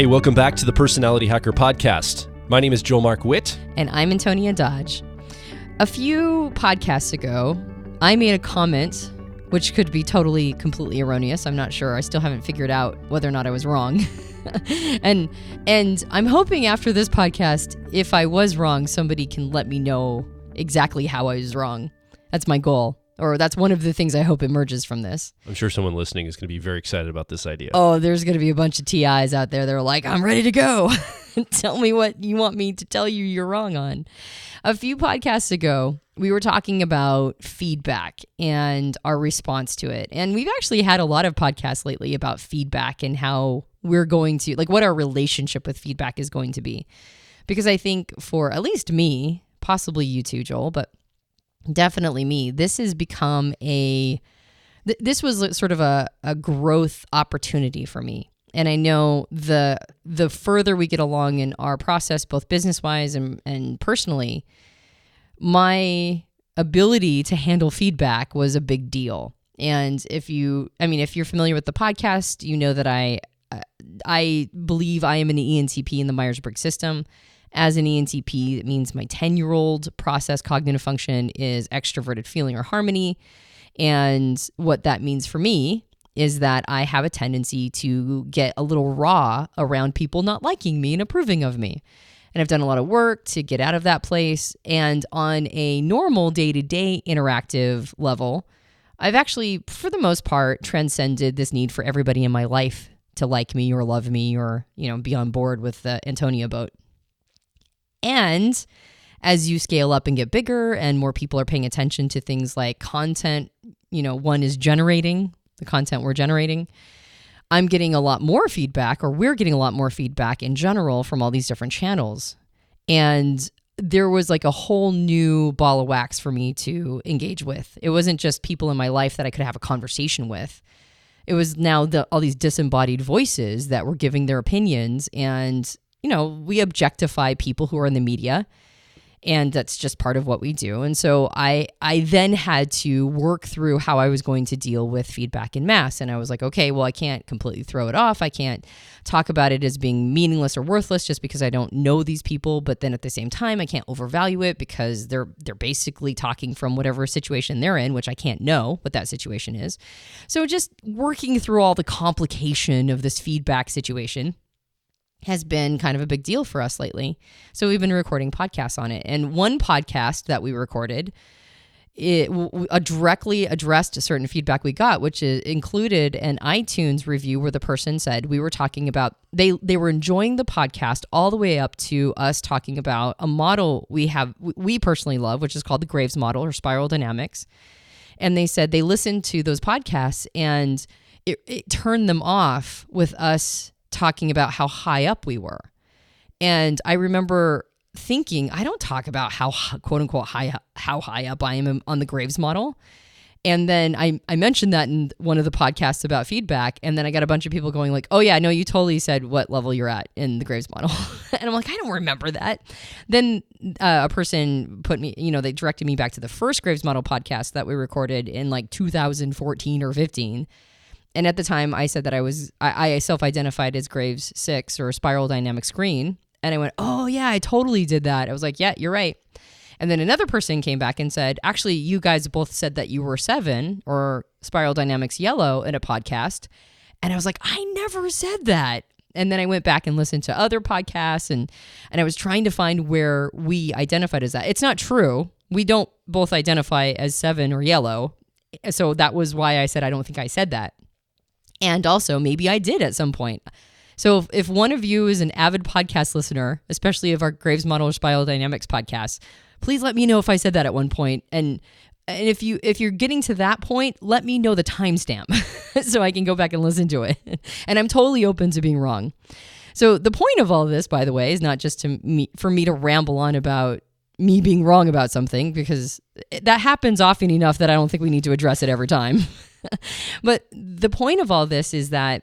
Hey, welcome back to the Personality Hacker Podcast. My name is Joe Mark Witt. And I'm Antonia Dodge. A few podcasts ago, I made a comment, which could be completely erroneous. I'm not sure. I still haven't figured out whether or not I was wrong. and I'm hoping after this podcast, if I was wrong, somebody can let me know exactly how I was wrong. That's my goal. Or that's one of the things I hope emerges from this. I'm sure someone listening is going to be very excited about this idea. Oh, there's going to be a bunch of TIs out there that are like, I'm ready to go. Tell me what you want me to tell you you're wrong on. A few podcasts ago, we were talking about feedback and our response to it. And we've actually had a lot of podcasts lately about feedback and how we're going to, like what our relationship with feedback is going to be. Because I think for at least me, possibly you too, Joel, but definitely me, this has become this was sort of a growth opportunity for me. And I know the further we get along in our process, both business-wise and personally, my ability to handle feedback was a big deal. And if you're familiar with the podcast, you know that I believe I am an ENTP in the Myers-Briggs system. As an ENTP, it means my 10-year-old process cognitive function is extroverted feeling or harmony. And what that means for me is that I have a tendency to get a little raw around people not liking me and approving of me. And I've done a lot of work to get out of that place. And on a normal day-to-day interactive level, I've actually, for the most part, transcended this need for everybody in my life to like me or love me or, be on board with the Antonia boat. And as you scale up and get bigger and more people are paying attention to things like content, one is generating, the content we're generating, I'm getting a lot more feedback, or we're getting a lot more feedback in general from all these different channels. And there was like a whole new ball of wax for me to engage with. It wasn't just people in my life that I could have a conversation with. It was now all these disembodied voices that were giving their opinions, and we objectify people who are in the media, and that's just part of what we do. And so I then had to work through how I was going to deal with feedback in mass. And I was like, okay, well, I can't completely throw it off. I can't talk about it as being meaningless or worthless just because I don't know these people. But then at the same time, I can't overvalue it because they're basically talking from whatever situation they're in, which I can't know what that situation is. So just working through all the complication of this feedback situation has been kind of a big deal for us lately. So we've been recording podcasts on it. And one podcast that we recorded, it directly addressed a certain feedback we got, which included an iTunes review where the person said we were talking about, they were enjoying the podcast all the way up to us talking about a model we personally love, which is called the Graves model or spiral dynamics. And they said they listened to those podcasts and it turned them off with us talking about how high up we were. And I remember thinking, I don't talk about how quote unquote how high up I am on the Graves model. And then I mentioned that in one of the podcasts about feedback. And then I got a bunch of people going like, oh yeah, no, you totally said what level you're at in the Graves model. And I'm like, I don't remember that. Then a person put me, they directed me back to the first Graves model podcast that we recorded in like 2014 or 15. And at the time, I said that I self-identified as Graves 6 or spiral dynamic screen. And I went, oh, yeah, I totally did that. I was like, yeah, you're right. And then another person came back and said, actually, you guys both said that you were 7 or spiral dynamics yellow in a podcast. And I was like, I never said that. And then I went back and listened to other podcasts and I was trying to find where we identified as that. It's not true. We don't both identify as 7 or yellow. So that was why I said I don't think I said that. And also, maybe I did at some point. So if one of you is an avid podcast listener, especially of our Graves Model or Spiral Dynamics podcast, please let me know if I said that at one point. And if you're getting to that point, let me know the timestamp so I can go back and listen to it. And I'm totally open to being wrong. So the point of all of this, by the way, is not just for me to ramble on about me being wrong about something, because that happens often enough that I don't think we need to address it every time. But the point of all this is that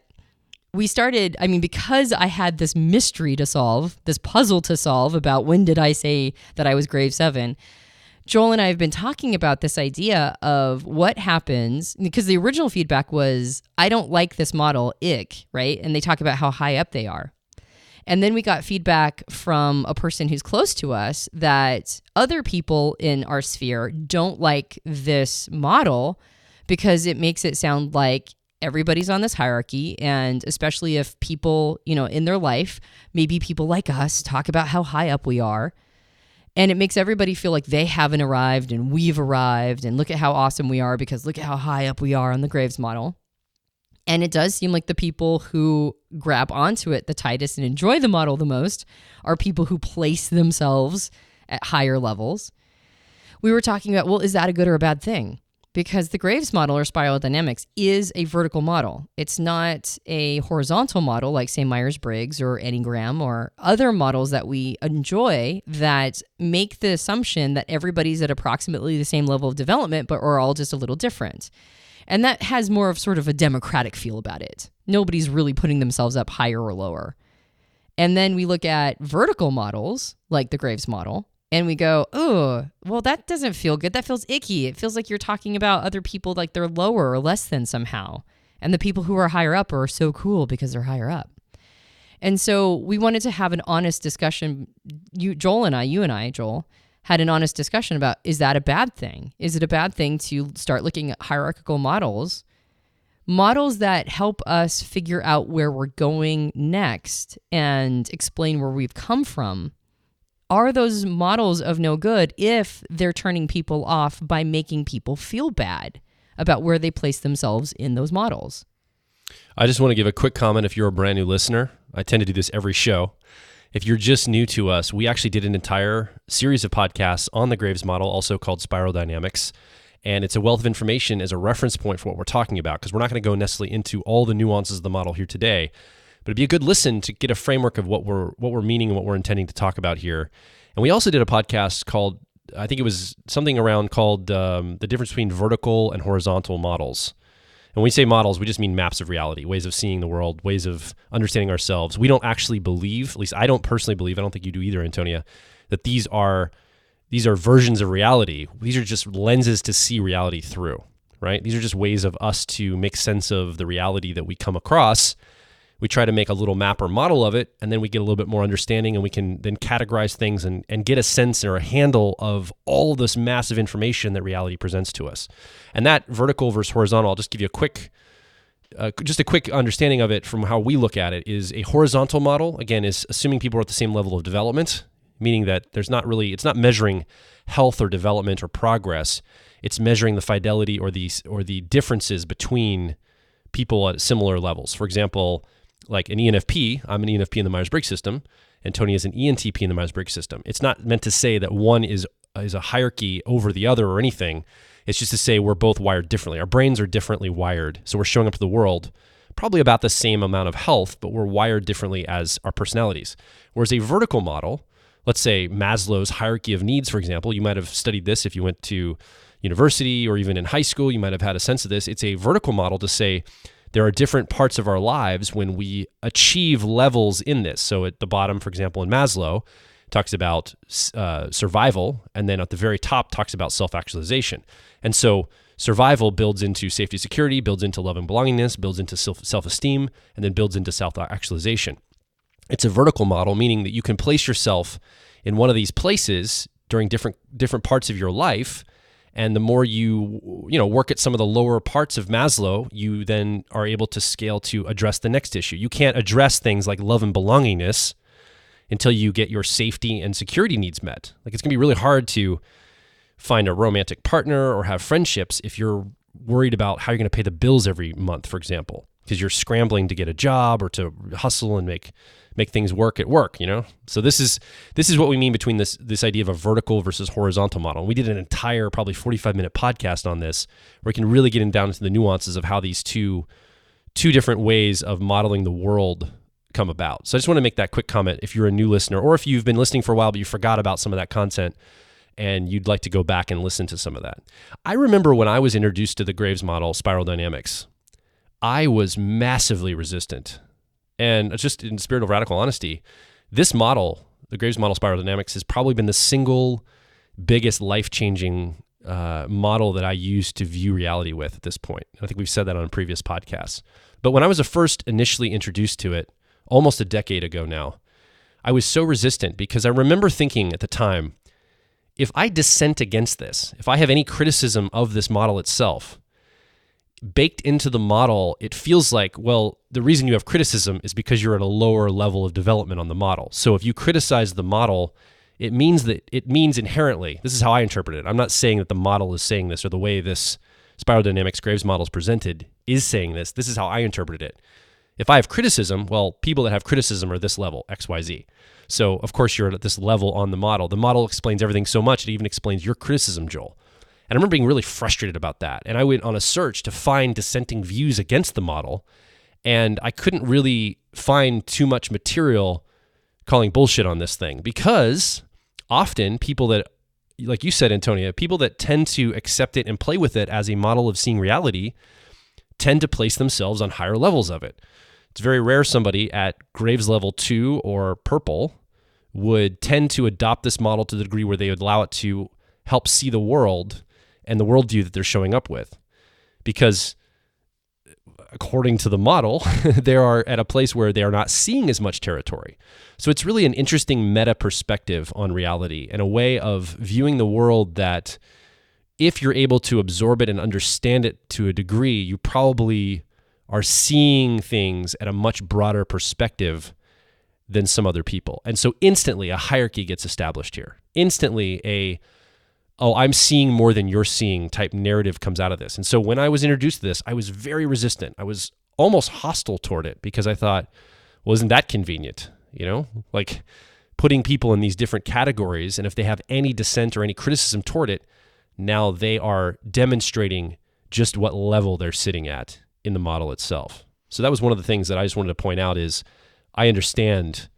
we started, because I had this mystery to solve, this puzzle to solve about when did I say that I was Grave 7, Joel and I have been talking about this idea of what happens, because the original feedback was, I don't like this model, ick, right? And they talk about how high up they are. And then we got feedback from a person who's close to us that other people in our sphere don't like this model because it makes it sound like everybody's on this hierarchy. And especially if people, in their life, maybe people like us, talk about how high up we are. And it makes everybody feel like they haven't arrived and we've arrived. And look at how awesome we are because look at how high up we are on the Graves model. And it does seem like the people who grab onto it the tightest and enjoy the model the most are people who place themselves at higher levels. We were talking about, well, is that a good or a bad thing? Because the Graves model or spiral dynamics is a vertical model. It's not a horizontal model like, say, Myers-Briggs or Enneagram or other models that we enjoy that make the assumption that everybody's at approximately the same level of development, but are all just a little different. And that has more of sort of a democratic feel about it. Nobody's really putting themselves up higher or lower. And then we look at vertical models, like the Graves model, and we go, oh, well, that doesn't feel good. That feels icky. It feels like you're talking about other people like they're lower or less than somehow. And the people who are higher up are so cool because they're higher up. And so we wanted to have an honest discussion. You and I, Joel, had an honest discussion about, is that a bad thing? Is it a bad thing to start looking at hierarchical models that help us figure out where we're going next and explain where we've come from? Are those models of no good if they're turning people off by making people feel bad about where they place themselves in those models? I just want to give a quick comment if you're a brand new listener. I tend to do this every show. If you're just new to us, we actually did an entire series of podcasts on the Graves model, also called Spiral Dynamics. And it's a wealth of information as a reference point for what we're talking about, because we're not going to go necessarily into all the nuances of the model here today. But it'd be a good listen to get a framework of what we're meaning and what we're intending to talk about here. And we also did a podcast called, I think it was something around called the difference between vertical and horizontal models. And when we say models, we just mean maps of reality, ways of seeing the world, ways of understanding ourselves. We don't actually believe, at least I don't personally believe, I don't think you do either, Antonia, that these are versions of reality. These are just lenses to see reality through, right? These are just ways of us to make sense of the reality that we come across. We try to make a little map or model of it, and then we get a little bit more understanding, and we can then categorize things and get a sense or a handle of all of this massive information that reality presents to us. And that vertical versus horizontal, I'll just give you a quick understanding of it from how we look at it, is a horizontal model, again, is assuming people are at the same level of development, meaning that it's not measuring health or development or progress. It's measuring the fidelity or the differences between people at similar levels. For example, like an ENFP, I'm an ENFP in the Myers-Briggs system, and Tony is an ENTP in the Myers-Briggs system. It's not meant to say that one is a hierarchy over the other or anything. It's just to say we're both wired differently. Our brains are differently wired, so we're showing up to the world probably about the same amount of health, but we're wired differently as our personalities. Whereas a vertical model, let's say Maslow's hierarchy of needs, for example, you might have studied this if you went to university or even in high school, you might have had a sense of this. It's a vertical model to say there are different parts of our lives when we achieve levels in this. So at the bottom, for example, in Maslow, talks about survival, and then at the very top talks about self-actualization. And so survival builds into safety, security, builds into love and belongingness, builds into self-esteem, and then builds into self-actualization. It's a vertical model, meaning that you can place yourself in one of these places during different parts of your life. And the more you work at some of the lower parts of Maslow, you then are able to scale to address the next issue. You can't address things like love and belongingness until you get your safety and security needs met. Like, it's going to be really hard to find a romantic partner or have friendships if you're worried about how you're going to pay the bills every month, for example, because you're scrambling to get a job or to hustle and make things work at work, So this is what we mean between this idea of a vertical versus horizontal model. And we did an entire probably 45-minute podcast on this where we can really get down into the nuances of how these two different ways of modeling the world come about. So I just want to make that quick comment if you're a new listener, or if you've been listening for a while but you forgot about some of that content and you'd like to go back and listen to some of that. I remember when I was introduced to the Graves model, Spiral Dynamics, I was massively resistant. And just in the spirit of radical honesty, this model, the Graves model, Spiral Dynamics, has probably been the single biggest life-changing model that I use to view reality with at this point. I think we've said that on previous podcasts. But when I was first initially introduced to it, almost a decade ago now, I was so resistant because I remember thinking at the time, if I dissent against this, if I have any criticism of this model itself, baked into the model, it feels like, well, the reason you have criticism is because you're at a lower level of development on the model. So if you criticize the model, it means inherently, this is how I interpret it. I'm not saying that the model is saying this or the way this spiral dynamics Graves model is presented is saying this. This is how I interpret it. If I have criticism, well, people that have criticism are this level, X, Y, Z. So of course you're at this level on the model. The model explains everything so much, it even explains your criticism, Joel. And I remember being really frustrated about that. And I went on a search to find dissenting views against the model. And I couldn't really find too much material calling bullshit on this thing because often people that, like you said, Antonia, people that tend to accept it and play with it as a model of seeing reality tend to place themselves on higher levels of it. It's very rare somebody at Graves level 2 or purple would tend to adopt this model to the degree where they would allow it to help see the world and the worldview that they're showing up with. Because according to the model, they are at a place where they are not seeing as much territory. So it's really an interesting meta perspective on reality and a way of viewing the world that if you're able to absorb it and understand it to a degree, you probably are seeing things at a much broader perspective than some other people. And so instantly a hierarchy gets established here. Instantly I'm seeing more than you're seeing type narrative comes out of this. And so when I was introduced to this, I was very resistant. I was almost hostile toward it because I thought, well, isn't that convenient? Like putting people in these different categories. And if they have any dissent or any criticism toward it, now they are demonstrating just what level they're sitting at in the model itself. So that was one of the things that I just wanted to point out is I understand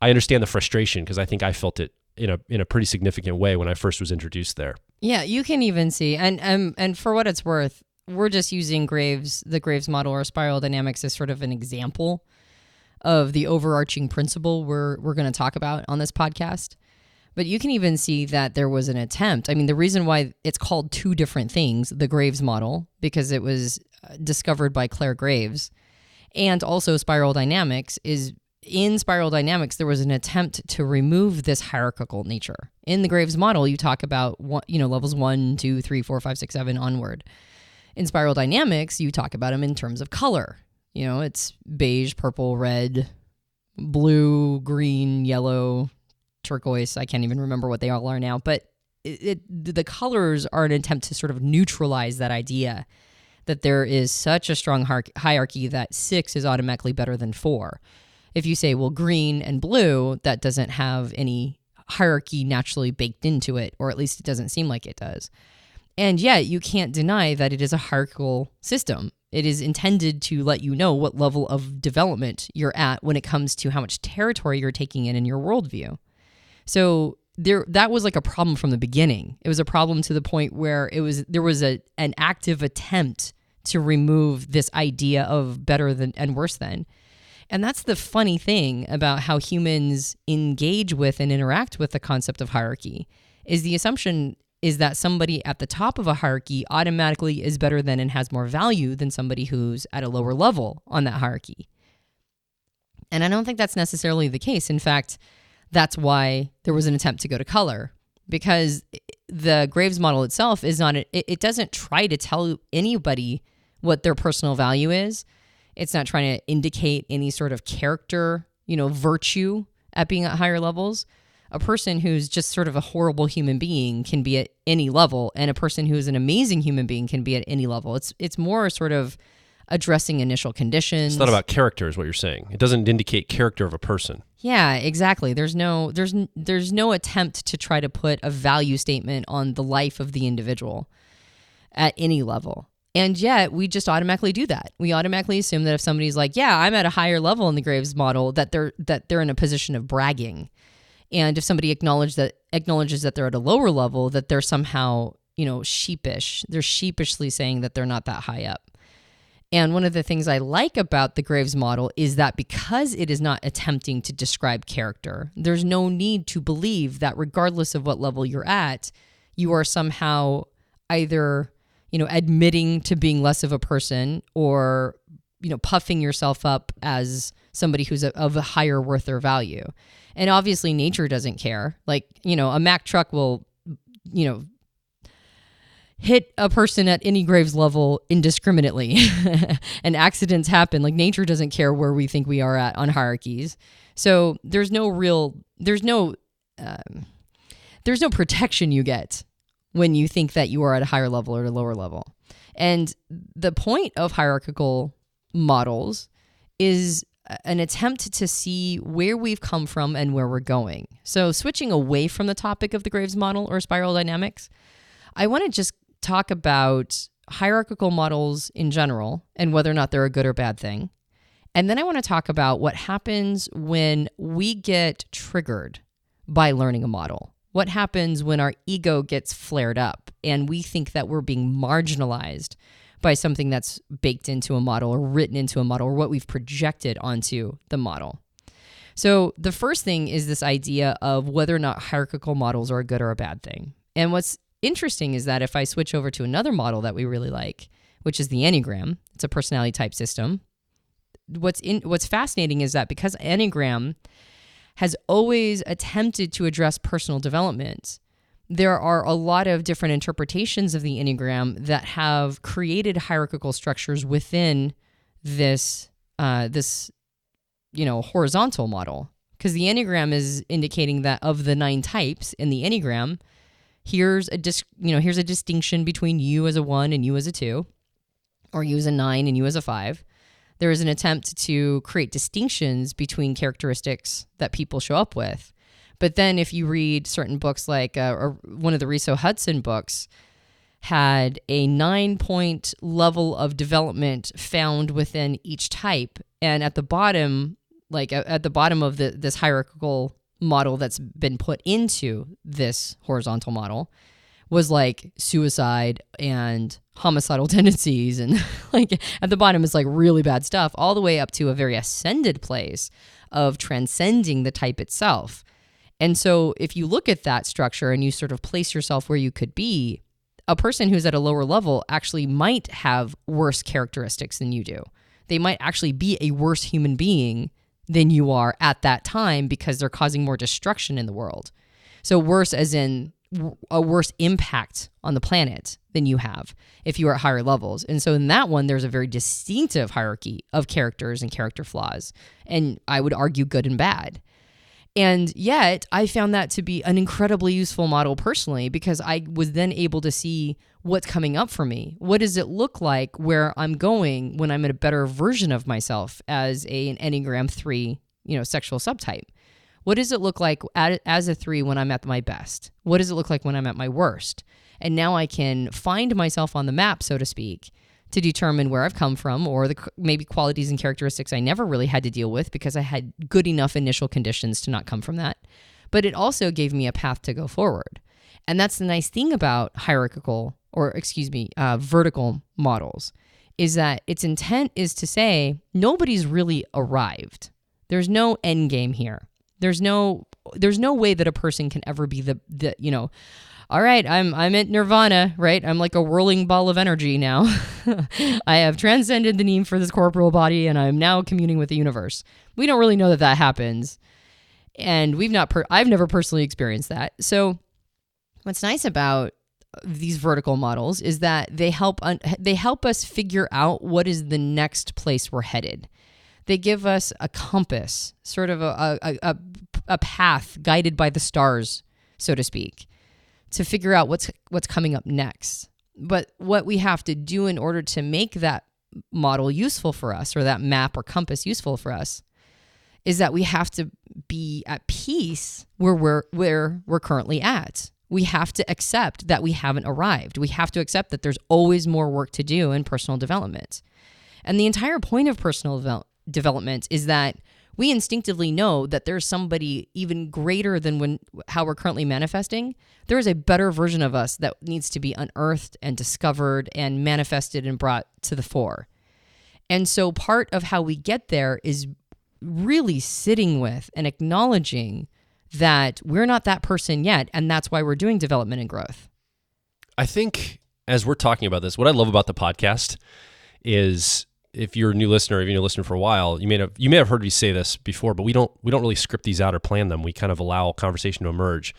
the frustration because I think I felt it in a pretty significant way when I first was introduced there. Yeah, you can even see, and for what it's worth, we're just using the Graves model or spiral dynamics as sort of an example of the overarching principle we're going to talk about on this podcast. But you can even see that there was an attempt. I mean, the reason why it's called two different things, the Graves model, because it was discovered by Claire Graves, and also spiral dynamics is in spiral dynamics, there was an attempt to remove this hierarchical nature. In the Graves model, you talk about levels 1, 2, 3, 4, 5, 6, 7 onward. In spiral dynamics, you talk about them in terms of color. It's beige, purple, red, blue, green, yellow, turquoise. I can't even remember what they all are now, but the colors are an attempt to sort of neutralize that idea that there is such a strong hierarchy that 6 is automatically better than 4. If you say, well, green and blue, that doesn't have any hierarchy naturally baked into it, or at least it doesn't seem like it does. And yet you can't deny that it is a hierarchical system. It is intended to let you know what level of development you're at when it comes to how much territory you're taking in your worldview. So that was like a problem from the beginning. It was a problem to the point where there was an active attempt to remove this idea of better than and worse than. And that's the funny thing about how humans engage with and interact with the concept of hierarchy, is the assumption is that somebody at the top of a hierarchy automatically is better than and has more value than somebody who's at a lower level on that hierarchy. And I don't think that's necessarily the case. In fact, that's why there was an attempt to go to color, because the Graves model itself is not, it doesn't try to tell anybody what their personal value is. It's not trying to indicate any sort of character, virtue at being at higher levels. A person who's just sort of a horrible human being can be at any level, and a person who is an amazing human being can be at any level. It's more sort of addressing initial conditions. It's not about character, is what you're saying. It doesn't indicate character of a person. Yeah, exactly. There's no attempt to try to put a value statement on the life of the individual at any level. And yet we just automatically do that. We automatically assume that if somebody's like, yeah, I'm at a higher level in the Graves model, that they're in a position of bragging. And if somebody acknowledges that they're at a lower level, that they're somehow, sheepish. They're sheepishly saying that they're not that high up. And one of the things I like about the Graves model is that because it is not attempting to describe character, there's no need to believe that regardless of what level you're at, you are somehow either admitting to being less of a person or puffing yourself up as somebody who's of a higher worth or value. And obviously nature doesn't care. Like, a Mack truck will, hit a person at any graves level indiscriminately and accidents happen. Like, nature doesn't care where we think we are at on hierarchies. So there's no protection you get when you think that you are at a higher level or a lower level. And the point of hierarchical models is an attempt to see where we've come from and where we're going. So switching away from the topic of the Graves model or spiral dynamics, I want to just talk about hierarchical models in general and whether or not they're a good or bad thing. And then I want to talk about what happens when we get triggered by learning a model. What happens when our ego gets flared up and we think that we're being marginalized by something that's baked into a model or written into a model or what we've projected onto the model. So the first thing is this idea of whether or not hierarchical models are a good or a bad thing. And what's interesting is that if I switch over to another model that we really like, which is the Enneagram, it's a personality type system. What's fascinating is that because Enneagram has always attempted to address personal development, there are a lot of different interpretations of the Enneagram that have created hierarchical structures within this horizontal model. Because the Enneagram is indicating that of the 9 types in the Enneagram, here's a distinction between you as a 1 and you as a 2, or you as a 9 and you as a 5. There is an attempt to create distinctions between characteristics that people show up with. But then if you read certain books like one of the Riso Hudson books had a 9-point level of development found within each type. And at the bottom, of this hierarchical model that's been put into this horizontal model was like suicide and homicidal tendencies, and like at the bottom is like really bad stuff, all the way up to a very ascended place of transcending the type itself. And so if you look at that structure and you sort of place yourself where you could be, a person who's at a lower level actually might have worse characteristics than you do. They might actually be a worse human being than you are at that time because they're causing more destruction in the world. So worse as in a worse impact on the planet than you have if you are at higher levels. And so in that one, there's a very distinctive hierarchy of characters and character flaws. And I would argue good and bad. And yet I found that to be an incredibly useful model personally, because I was then able to see what's coming up for me. What does it look like where I'm going when I'm in a better version of myself as an Enneagram 3, sexual subtype? What does it look like as a 3 when I'm at my best? What does it look like when I'm at my worst? And now I can find myself on the map, so to speak, to determine where I've come from, or maybe qualities and characteristics I never really had to deal with because I had good enough initial conditions to not come from that. But it also gave me a path to go forward. And that's the nice thing about vertical models, is that its intent is to say nobody's really arrived. There's no end game here. There's no way that a person can ever be all right, I'm at nirvana, right? I'm like a whirling ball of energy now. I have transcended the need for this corporeal body and I'm now communing with the universe. We don't really know that happens. And I've never personally experienced that. So what's nice about these vertical models is that they help us figure out what is the next place we're headed. They give us a compass, sort of a path guided by the stars, so to speak, to figure out what's coming up next. But what we have to do in order to make that model useful for us, or that map or compass useful for us, is that we have to be at peace where we're currently at. We have to accept that we haven't arrived. We have to accept that there's always more work to do in personal development. And the entire point of personal development is that we instinctively know that there's somebody even greater than how we're currently manifesting. There is a better version of us that needs to be unearthed and discovered and manifested and brought to the fore. And so part of how we get there is really sitting with and acknowledging that we're not that person yet, and that's why we're doing development and growth. I think as we're talking about this, what I love about the podcast is if you're a new listener, or if you've been listening for a while, you may have heard me say this before, but we don't really script these out or plan them. We kind of allow conversation to emerge.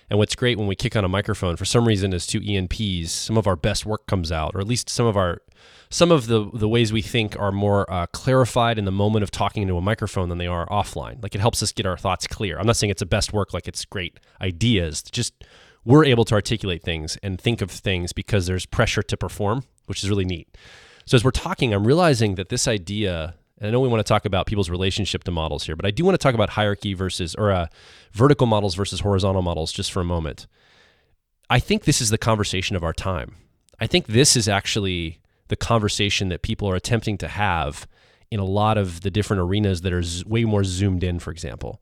And what's great when we kick on a microphone, for some reason, as two ENPs, some of our best work comes out, or at least some of the ways we think are more clarified in the moment of talking into a microphone than they are offline. Like, it helps us get our thoughts clear. I'm not saying it's the best work, like it's great ideas. Just we're able to articulate things and think of things because there's pressure to perform, which is really neat. So as we're talking, I'm realizing that this idea, and I know we want to talk about people's relationship to models here, but I do want to talk about hierarchy vertical models versus horizontal models just for a moment. I think this is the conversation of our time. I think this is actually the conversation that people are attempting to have in a lot of the different arenas that are way more zoomed in, for example.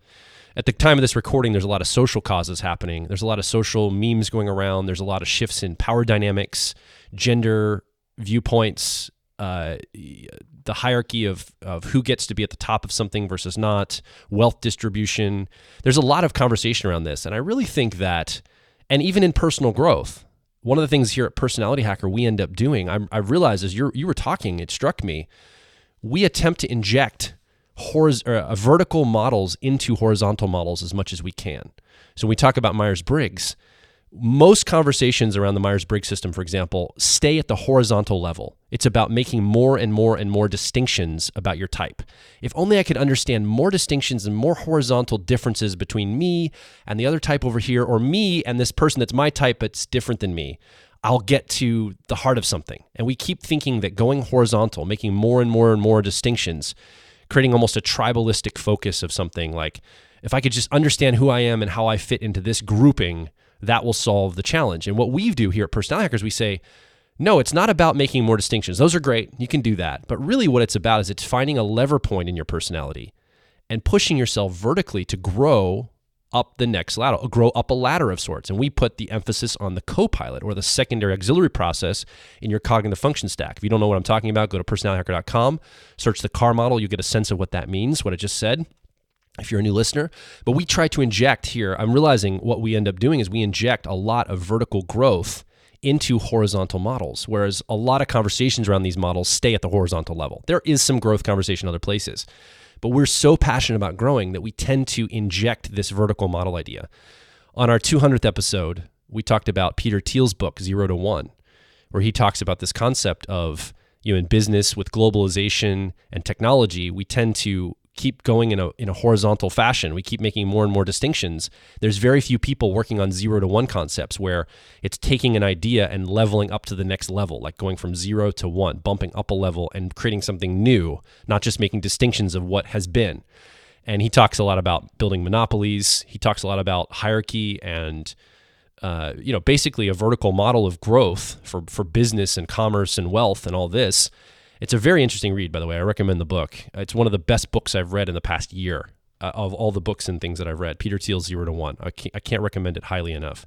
At the time of this recording, there's a lot of social causes happening. There's a lot of social memes going around. There's a lot of shifts in power dynamics, gender viewpoints, the hierarchy of who gets to be at the top of something versus not, wealth distribution. There's a lot of conversation around this. And I really think that, and even in personal growth, one of the things here at Personality Hacker we end up doing, I realized as you were talking, it struck me, we attempt to inject vertical models into horizontal models as much as we can. So when we talk about Myers-Briggs, most conversations around the Myers-Briggs system, for example, stay at the horizontal level. It's about making more and more and more distinctions about your type. If only I could understand more distinctions and more horizontal differences between me and the other type over here, or me and this person that's my type but's different than me, I'll get to the heart of something. And we keep thinking that going horizontal, making more and more and more distinctions, creating almost a tribalistic focus of something like, if I could just understand who I am and how I fit into this grouping, that will solve the challenge. And what we do here at Personality Hackers, we say, no, it's not about making more distinctions. Those are great. You can do that. But really what it's about is it's finding a lever point in your personality and pushing yourself vertically to grow up the next ladder, grow up a ladder of sorts. And we put the emphasis on the co-pilot, or the secondary auxiliary process in your cognitive function stack. If you don't know what I'm talking about, go to personalityhacker.com, search the CAR model. You get a sense of what that means, what I just said, if you're a new listener. But we try to inject here, I'm realizing what we end up doing is we inject a lot of vertical growth into horizontal models, whereas a lot of conversations around these models stay at the horizontal level. There is some growth conversation in other places, but we're so passionate about growing that we tend to inject this vertical model idea. On our 200th episode, we talked about Peter Thiel's book, 0 to 1, where he talks about this concept of, in business with globalization and technology, we tend to keep going in a horizontal fashion. We keep making more and more distinctions. There's very few people working on 0 to 1 concepts where it's taking an idea and leveling up to the next level, like going from 0 to 1, bumping up a level and creating something new, not just making distinctions of what has been. And he talks a lot about building monopolies. He talks a lot about hierarchy and basically a vertical model of growth for business and commerce and wealth and all this. It's a very interesting read, by the way. I recommend the book. It's one of the best books I've read in the past year of all the books and things that I've read. Peter Thiel's 0 to 1. I can't recommend it highly enough.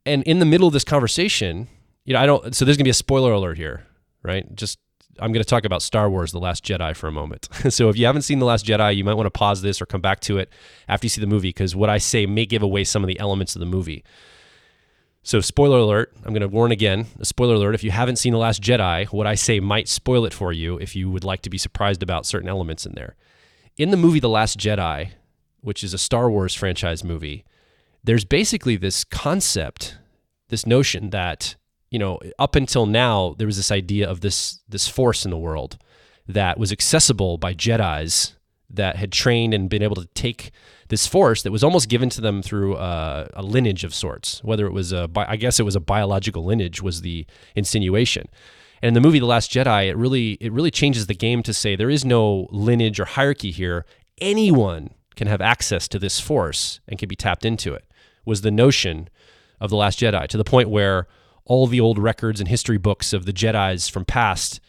And in the middle of this conversation, so there's going to be a spoiler alert here, right? I'm going to talk about Star Wars: The Last Jedi for a moment. So if you haven't seen The Last Jedi, you might want to pause this or come back to it after you see the movie, because what I say may give away some of the elements of the movie. So spoiler alert, I'm going to warn again, a spoiler alert, if you haven't seen The Last Jedi, what I say might spoil it for you if you would like to be surprised about certain elements in there. In the movie The Last Jedi, which is a Star Wars franchise movie, there's basically this concept, this notion that, up until now, there was this idea of this force in the world that was accessible by Jedis that had trained and been able to take this force that was almost given to them through a lineage of sorts, whether it was I guess it was a biological lineage was the insinuation. And in the movie The Last Jedi, it really changes the game to say there is no lineage or hierarchy here. Anyone can have access to this force and can be tapped into it, was the notion of The Last Jedi, to the point where all the old records and history books of the Jedis from past,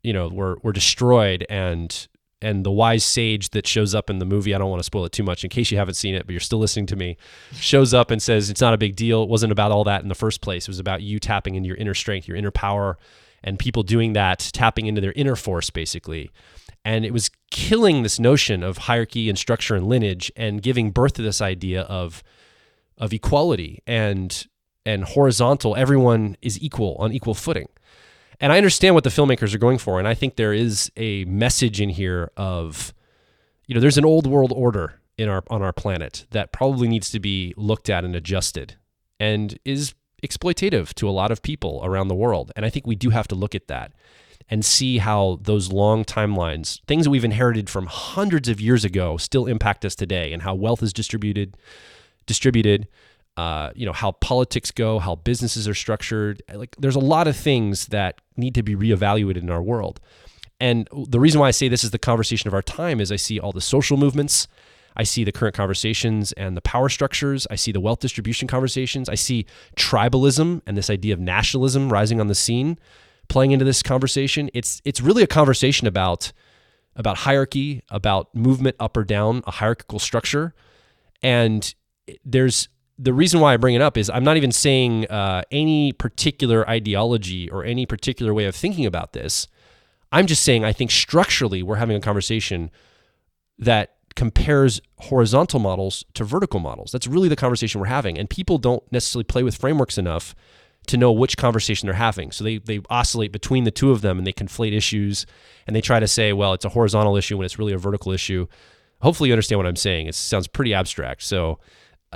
were destroyed, and the wise sage that shows up in the movie, I don't want to spoil it too much in case you haven't seen it, but you're still listening to me, shows up and says, it's not a big deal. It wasn't about all that in the first place. It was about you tapping into your inner strength, your inner power, and people doing that, tapping into their inner force, basically. And it was killing this notion of hierarchy and structure and lineage and giving birth to this idea of equality and horizontal. Everyone is equal on equal footing. And I understand what the filmmakers are going for, and I think there is a message in here of, there's an old world order on our planet that probably needs to be looked at and adjusted, and is exploitative to a lot of people around the world. And I think we do have to look at that and see how those long timelines, things that we've inherited from hundreds of years ago, still impact us today, and how wealth is distributed, how politics go, how businesses are structured. Like, there's a lot of things that need to be reevaluated in our world. And the reason why I say this is the conversation of our time is I see all the social movements, I see the current conversations and the power structures, I see the wealth distribution conversations, I see tribalism and this idea of nationalism rising on the scene, playing into this conversation. It's really a conversation about hierarchy, about movement up or down a hierarchical structure. And the reason why I bring it up is I'm not even saying any particular ideology or any particular way of thinking about this. I'm just saying I think structurally we're having a conversation that compares horizontal models to vertical models. That's really the conversation we're having. And people don't necessarily play with frameworks enough to know which conversation they're having. So they oscillate between the two of them, and they conflate issues, and they try to say, well, it's a horizontal issue when it's really a vertical issue. Hopefully you understand what I'm saying. It sounds pretty abstract. So,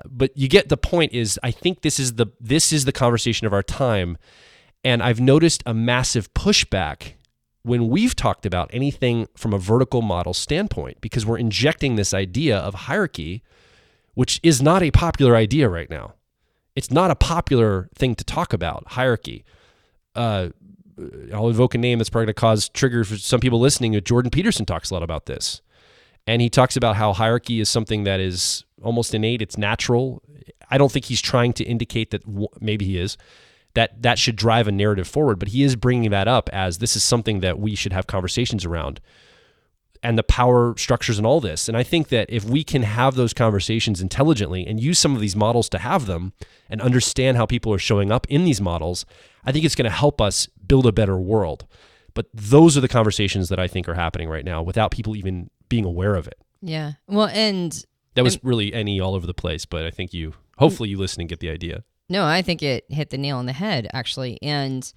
but you get the point. Is I think this is the conversation of our time. And I've noticed a massive pushback when we've talked about anything from a vertical model standpoint, because we're injecting this idea of hierarchy, which is not a popular idea right now. It's not a popular thing to talk about, hierarchy. I'll invoke a name that's probably going to cause trigger for some people listening. Jordan Peterson talks a lot about this. And he talks about how hierarchy is something that is almost innate. It's natural. I don't think he's trying to indicate that, maybe he is, that should drive a narrative forward. But he is bringing that up as this is something that we should have conversations around, and the power structures and all this. And I think that if we can have those conversations intelligently and use some of these models to have them and understand how people are showing up in these models, I think it's going to help us build a better world. But those are the conversations that I think are happening right now without people even being aware of it. Yeah. Well, and that was really all over the place, but I think hopefully you listen and get the idea. No, I think it hit the nail on the head, actually. And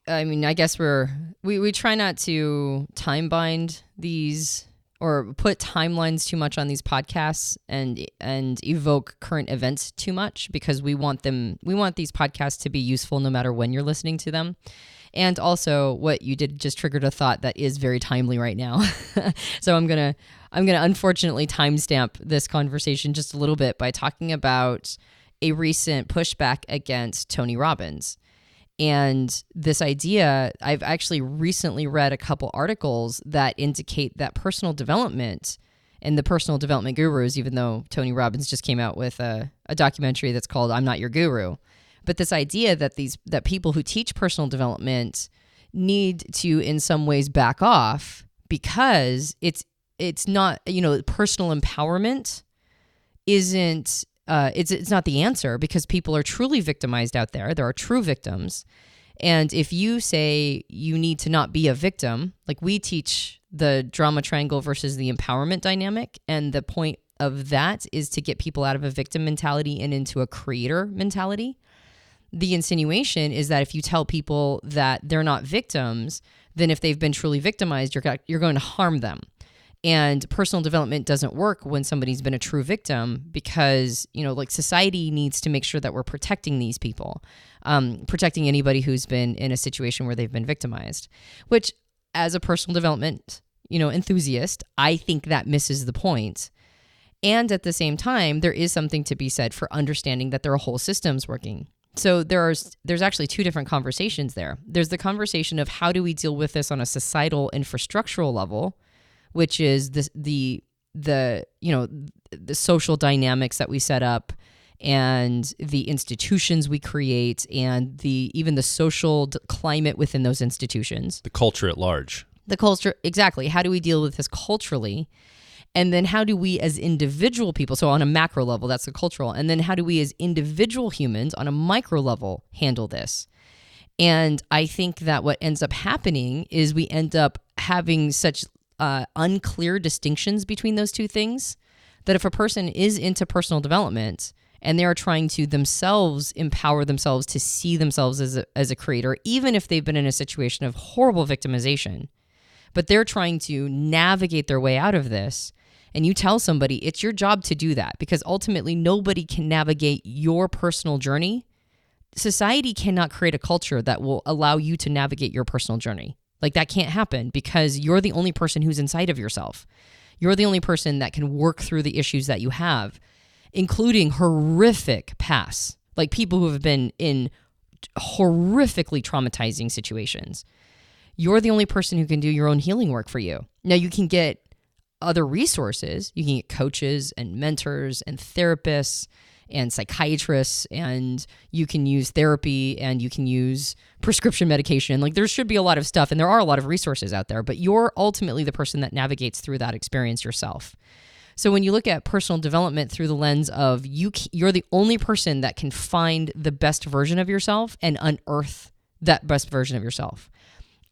I mean, I guess we try not to time bind these or put timelines too much on these podcasts and evoke current events too much, because we want these podcasts to be useful no matter when you're listening to them. And also, what you did just triggered a thought that is very timely right now. So I'm gonna unfortunately timestamp this conversation just a little bit by talking about a recent pushback against Tony Robbins. And this idea, I've actually recently read a couple articles that indicate that personal development and the personal development gurus, even though Tony Robbins just came out with a documentary that's called I'm Not Your Guru, but this idea that people who teach personal development need to in some ways back off, because it's not, personal empowerment isn't it's not the answer, because people are truly victimized out there. There are true victims. And if you say you need to not be a victim, like we teach the drama triangle versus the empowerment dynamic, and the point of that is to get people out of a victim mentality and into a creator mentality. The insinuation is that if you tell people that they're not victims, then if they've been truly victimized, you're going to harm them. And personal development doesn't work when somebody's been a true victim, because, society needs to make sure that we're protecting these people, protecting anybody who's been in a situation where they've been victimized, which as a personal development, enthusiast, I think that misses the point. And at the same time, there is something to be said for understanding that there are whole systems working. So there's actually two different conversations there. There's the conversation of how do we deal with this on a societal infrastructural level, which is the social dynamics that we set up and the institutions we create and even the social climate within those institutions. The culture at large. The culture, exactly. How do we deal with this culturally? And then how do we as individual people, so on a macro level, that's the cultural, and then how do we as individual humans on a micro level handle this? And I think that what ends up happening is we end up having such unclear distinctions between those two things, that if a person is into personal development and they are trying to themselves empower themselves to see themselves as a creator, even if they've been in a situation of horrible victimization. But they're trying to navigate their way out of this. And you tell somebody it's your job to do that, because ultimately nobody can navigate your personal journey. Society cannot create a culture that will allow you to navigate your personal journey. Like, that can't happen, because you're the only person who's inside of yourself. You're the only person that can work through the issues that you have, including horrific pasts, like people who have been in horrifically traumatizing situations. You're the only person who can do your own healing work for you. Now, you can get other resources. You can get coaches and mentors and therapists and psychiatrists, and you can use therapy, and you can use prescription medication. Like, there should be a lot of stuff, and there are a lot of resources out there, but you're ultimately the person that navigates through that experience yourself. So when you look at personal development through the lens of you're the only person that can find the best version of yourself and unearth that best version of yourself.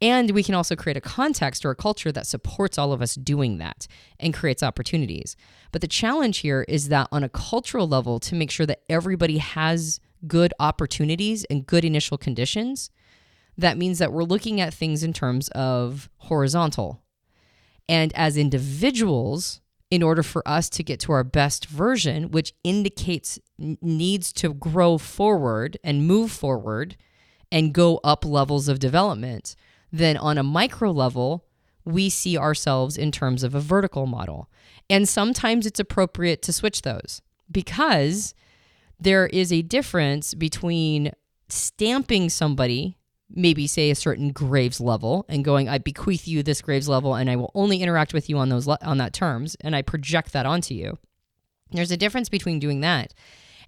And we can also create a context or a culture that supports all of us doing that and creates opportunities. But the challenge here is that on a cultural level, to make sure that everybody has good opportunities and good initial conditions, that means that we're looking at things in terms of horizontal. And as individuals, in order for us to get to our best version, which indicates needs to grow forward and move forward and go up levels of development, then on a micro level, we see ourselves in terms of a vertical model. And sometimes it's appropriate to switch those, because there is a difference between stamping somebody, maybe say a certain Graves level, and going, I bequeath you this Graves level, and I will only interact with you on that terms, and I project that onto you. There's a difference between doing that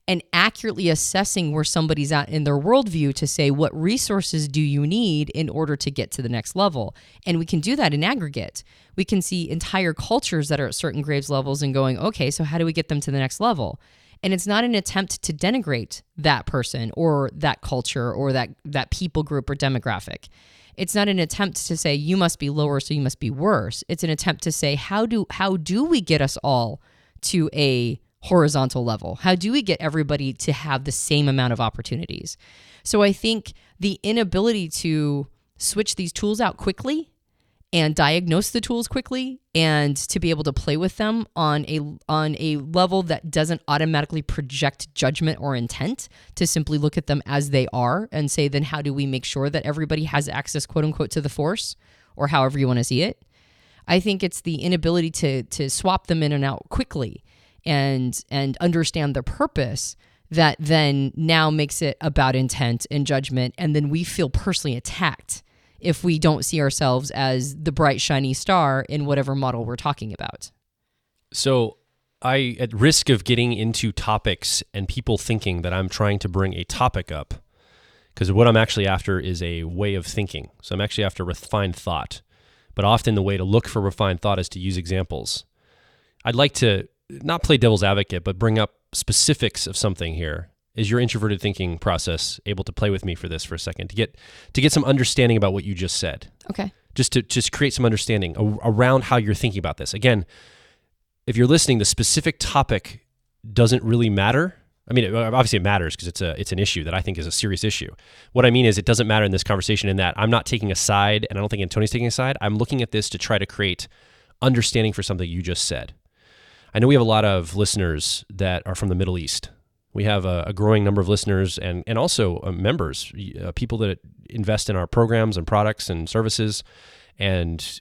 and accurately assessing where somebody's at in their worldview to say, what resources do you need in order to get to the next level? And we can do that in aggregate. We can see entire cultures that are at certain Graves levels and going, okay, so how do we get them to the next level? And it's not an attempt to denigrate that person or that culture or that people group or demographic. It's not an attempt to say you must be lower, so you must be worse. It's an attempt to say, how do we get us all to a horizontal level? How do we get everybody to have the same amount of opportunities? So I think the inability to switch these tools out quickly and diagnose the tools quickly and to be able to play with them on a level that doesn't automatically project judgment or intent, to simply look at them as they are and say, then how do we make sure that everybody has access, quote unquote, to the force, or however you want to see it? I think it's the inability to swap them in and out quickly and understand the purpose that then now makes it about intent and judgment. And then we feel personally attacked if we don't see ourselves as the bright, shiny star in whatever model we're talking about. So I, at risk of getting into topics and people thinking that I'm trying to bring a topic up, because what I'm actually after is a way of thinking. So I'm actually after refined thought. But often the way to look for refined thought is to use examples. I'd like to not play devil's advocate, but bring up specifics of something here. Is your introverted thinking process able to play with me for this for a second to get some understanding about what you just said? Okay. Just create some understanding around how you're thinking about this. Again, if you're listening, the specific topic doesn't really matter. I mean, obviously it matters because it's an issue that I think is a serious issue. What I mean is it doesn't matter in this conversation in that I'm not taking a side, and I don't think Antonia's taking a side. I'm looking at this to try to create understanding for something you just said. I know we have a lot of listeners that are from the Middle East. We have a growing number of listeners and also members, people that invest in our programs and products and services and,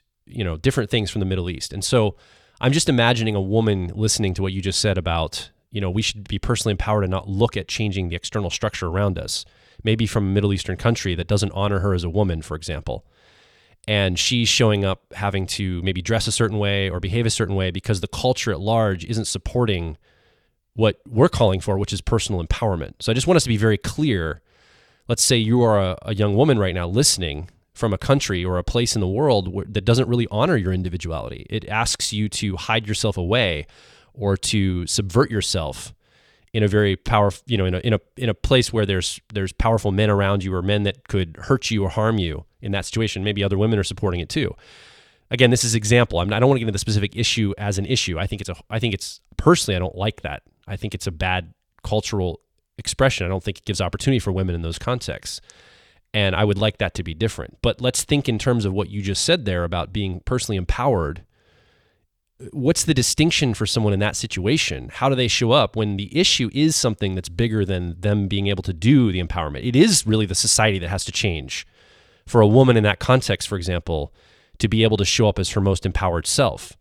different things from the Middle East. And so I'm just imagining a woman listening to what you just said about, we should be personally empowered and not look at changing the external structure around us, maybe from a Middle Eastern country that doesn't honor her as a woman, for example. And she's showing up having to maybe dress a certain way or behave a certain way because the culture at large isn't supporting what we're calling for, which is personal empowerment. So I just want us to be very clear. Let's say you are a young woman right now listening from a country or a place in the world that doesn't really honor your individuality. It asks you to hide yourself away or to subvert yourself in a very powerful, in a place where there's powerful men around you or men that could hurt you or harm you in that situation. Maybe other women are supporting it too. Again, this is example. I don't want to get into the specific issue as an issue. I think it's personally, I don't like that. I think it's a bad cultural expression. I don't think it gives opportunity for women in those contexts. And I would like that to be different. But let's think in terms of what you just said there about being personally empowered. What's the distinction for someone in that situation? How do they show up when the issue is something that's bigger than them being able to do the empowerment? It is really the society that has to change for a woman in that context, for example, to be able to show up as her most empowered self.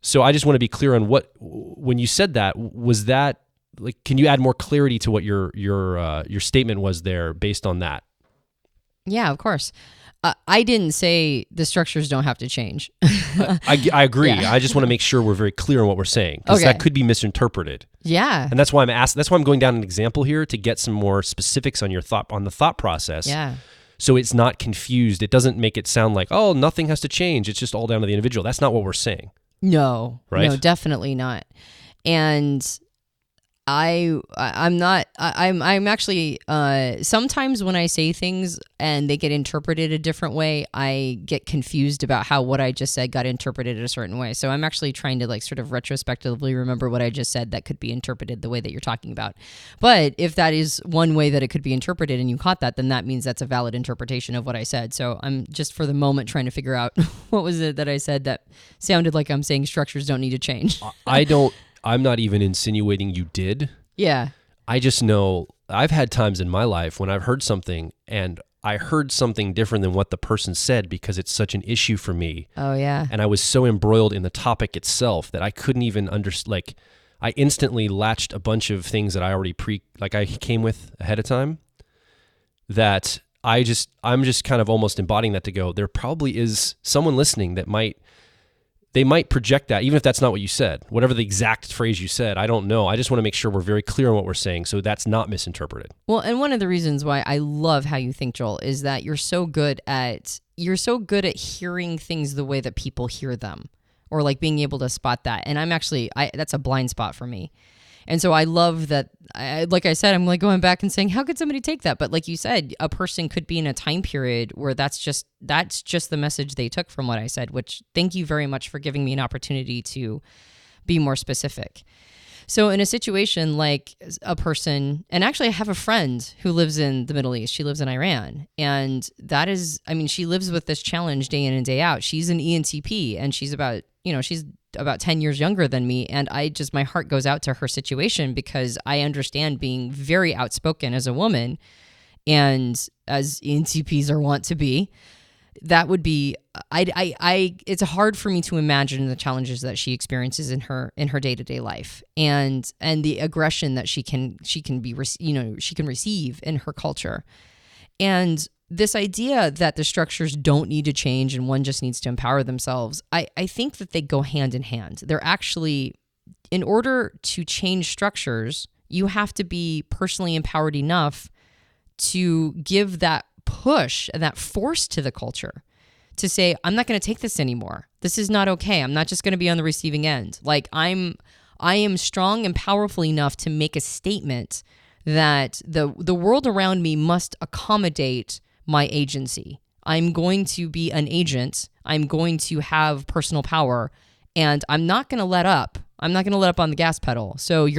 So I just want to be clear on when you said that, was that like, can you add more clarity to what your statement was there based on that? Yeah, of course. I didn't say the structures don't have to change. I agree. Yeah. I just want to make sure we're very clear on what we're saying, because that could be misinterpreted. Yeah. And that's why that's why I'm going down an example here to get some more specifics on the thought process. Yeah. So it's not confused. It doesn't make it sound like, oh, nothing has to change. It's just all down to the individual. That's not what we're saying. No. Right? No, definitely not. And I'm actually, sometimes when I say things and they get interpreted a different way, I get confused about how what I just said got interpreted a certain way. So I'm actually trying to like sort of retrospectively remember what I just said that could be interpreted the way that you're talking about. But if that is one way that it could be interpreted and you caught that, then that means that's a valid interpretation of what I said. So I'm just for the moment trying to figure out what was it that I said that sounded like I'm saying structures don't need to change. I'm not even insinuating you did. Yeah. I just know I've had times in my life when I've heard something and I heard something different than what the person said because it's such an issue for me. Oh, yeah. And I was so embroiled in the topic itself that I couldn't even I instantly latched a bunch of things that I already I came with ahead of time, that I'm just kind of almost embodying that to go, there probably is someone listening that they might project that, even if that's not what you said, whatever the exact phrase you said, I don't know. I just want to make sure we're very clear on what we're saying so that's not misinterpreted. Well, and one of the reasons why I love how you think, Joel, is that you're so good at hearing things the way that people hear them, or like being able to spot that. And that's a blind spot for me. And so I love that, like I said, I'm like going back and saying, how could somebody take that? But like you said, a person could be in a time period where that's just the message they took from what I said, which thank you very much for giving me an opportunity to be more specific. So in a situation like a person, and actually I have a friend who lives in the Middle East. She lives in Iran. And she lives with this challenge day in and day out. She's an ENTP and she's about 10 years younger than me. And my heart goes out to her situation because I understand being very outspoken as a woman, and as ENTPs are wont to be, that would be, it's hard for me to imagine the challenges that she experiences in her day-to-day life, and the aggression that she can receive in her culture. And this idea that the structures don't need to change and one just needs to empower themselves, I think that they go hand in hand. They're actually, in order to change structures, you have to be personally empowered enough to give that push and that force to the culture to say, I'm not going to take this anymore. This is not okay. I'm not just going to be on the receiving end. Like I am strong and powerful enough to make a statement that the world around me must accommodate my agency. I'm going to be an agent. I'm going to have personal power, and I'm not going to let up. I'm not going to let up on the gas pedal. So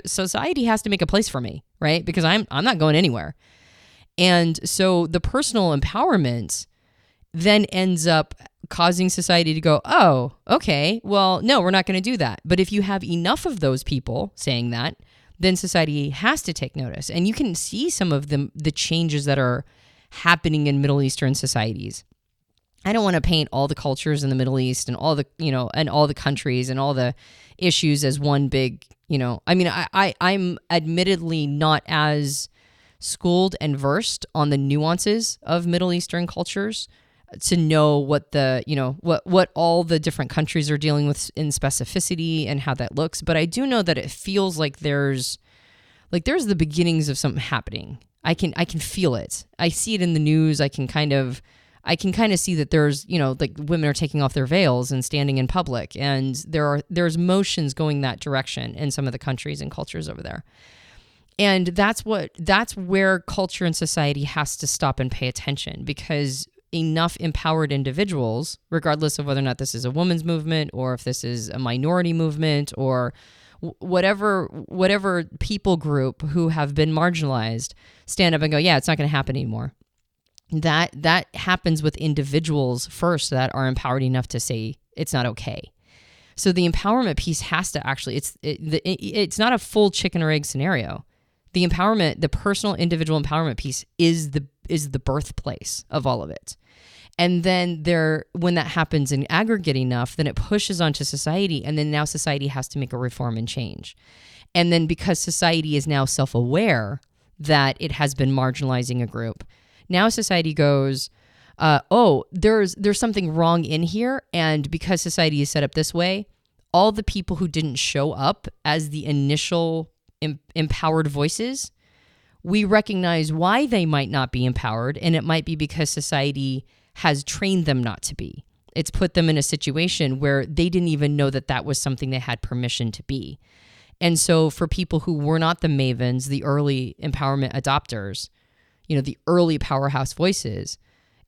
society has to make a place for me, right? Because I'm not going anywhere. And so the personal empowerment then ends up causing society to go, oh, okay, well, no, we're not going to do that. But if you have enough of those people saying that, then society has to take notice. And you can see some of the changes that are happening in Middle Eastern societies. I don't want to paint all the cultures in the Middle East and all the, and all the countries and all the issues as one big, I'm admittedly not as schooled and versed on the nuances of Middle Eastern cultures to know what what all the different countries are dealing with in specificity and how that looks. But I do know that it feels like there's the beginnings of something happening. I can feel it. I see it in the news. I can kind of see that there's, like women are taking off their veils and standing in public, and there's motions going that direction in some of the countries and cultures over there. And that's where culture and society has to stop and pay attention, because enough empowered individuals, regardless of whether or not this is a women's movement or if this is a minority movement or whatever people group who have been marginalized stand up and go, yeah, it's not going to happen anymore. That happens with individuals first that are empowered enough to say it's not okay. So the empowerment piece has to actually, it's not a full chicken or egg scenario. The empowerment, the personal individual empowerment piece is the birthplace of all of it. And then when that happens in aggregate enough, then it pushes onto society, and then now society has to make a reform and change. And then because society is now self-aware that it has been marginalizing a group, now society goes, there's something wrong in here, and because society is set up this way, all the people who didn't show up as the initial empowered voices, we recognize why they might not be empowered, and it might be because society has trained them not to be. It's put them in a situation where they didn't even know that was something they had permission to be. And so for people who were not the mavens, the early empowerment adopters, the early powerhouse voices,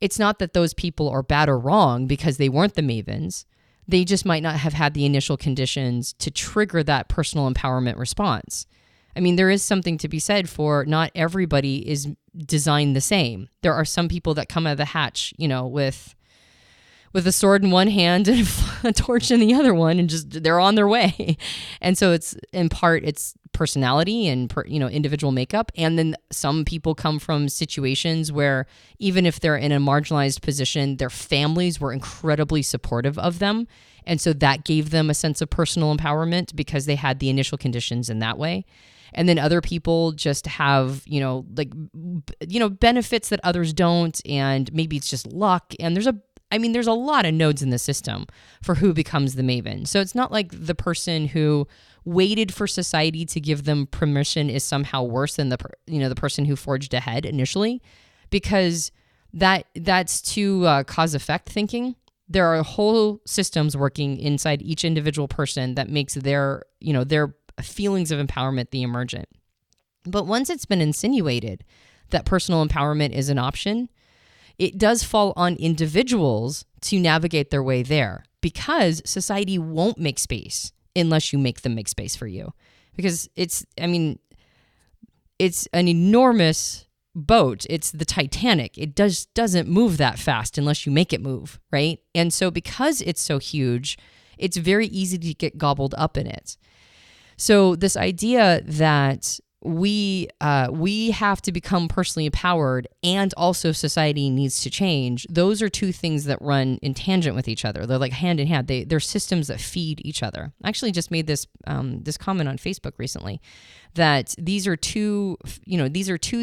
it's not that those people are bad or wrong because they weren't the mavens. They just might not have had the initial conditions to trigger that personal empowerment response. I mean, there is something to be said for not everybody is designed the same. There are some people that come out of the hatch, with a sword in one hand and a torch in the other one, and just they're on their way. And so it's in part it's personality and individual makeup, and then some people come from situations where even if they're in a marginalized position, their families were incredibly supportive of them, and so that gave them a sense of personal empowerment because they had the initial conditions in that way. And then other people just have, benefits that others don't, and maybe it's just luck. And there's a lot of nodes in the system for who becomes the maven. So it's not like the person who waited for society to give them permission is somehow worse than the person who forged ahead initially, because that's too cause-effect thinking. There are whole systems working inside each individual person that makes their feelings of empowerment the emergent. But once it's been insinuated that personal empowerment is an option, it does fall on individuals to navigate their way there, because society won't make space unless you make them make space for you. Because it's an enormous boat. It's the Titanic. It doesn't move that fast unless you make it move, right? And so because it's so huge, it's very easy to get gobbled up in it. So this idea that we have to become personally empowered and also society needs to change, those are two things that run in tangent with each other. They're like hand in hand. They're systems that feed each other. I actually just made this comment on Facebook recently that these are two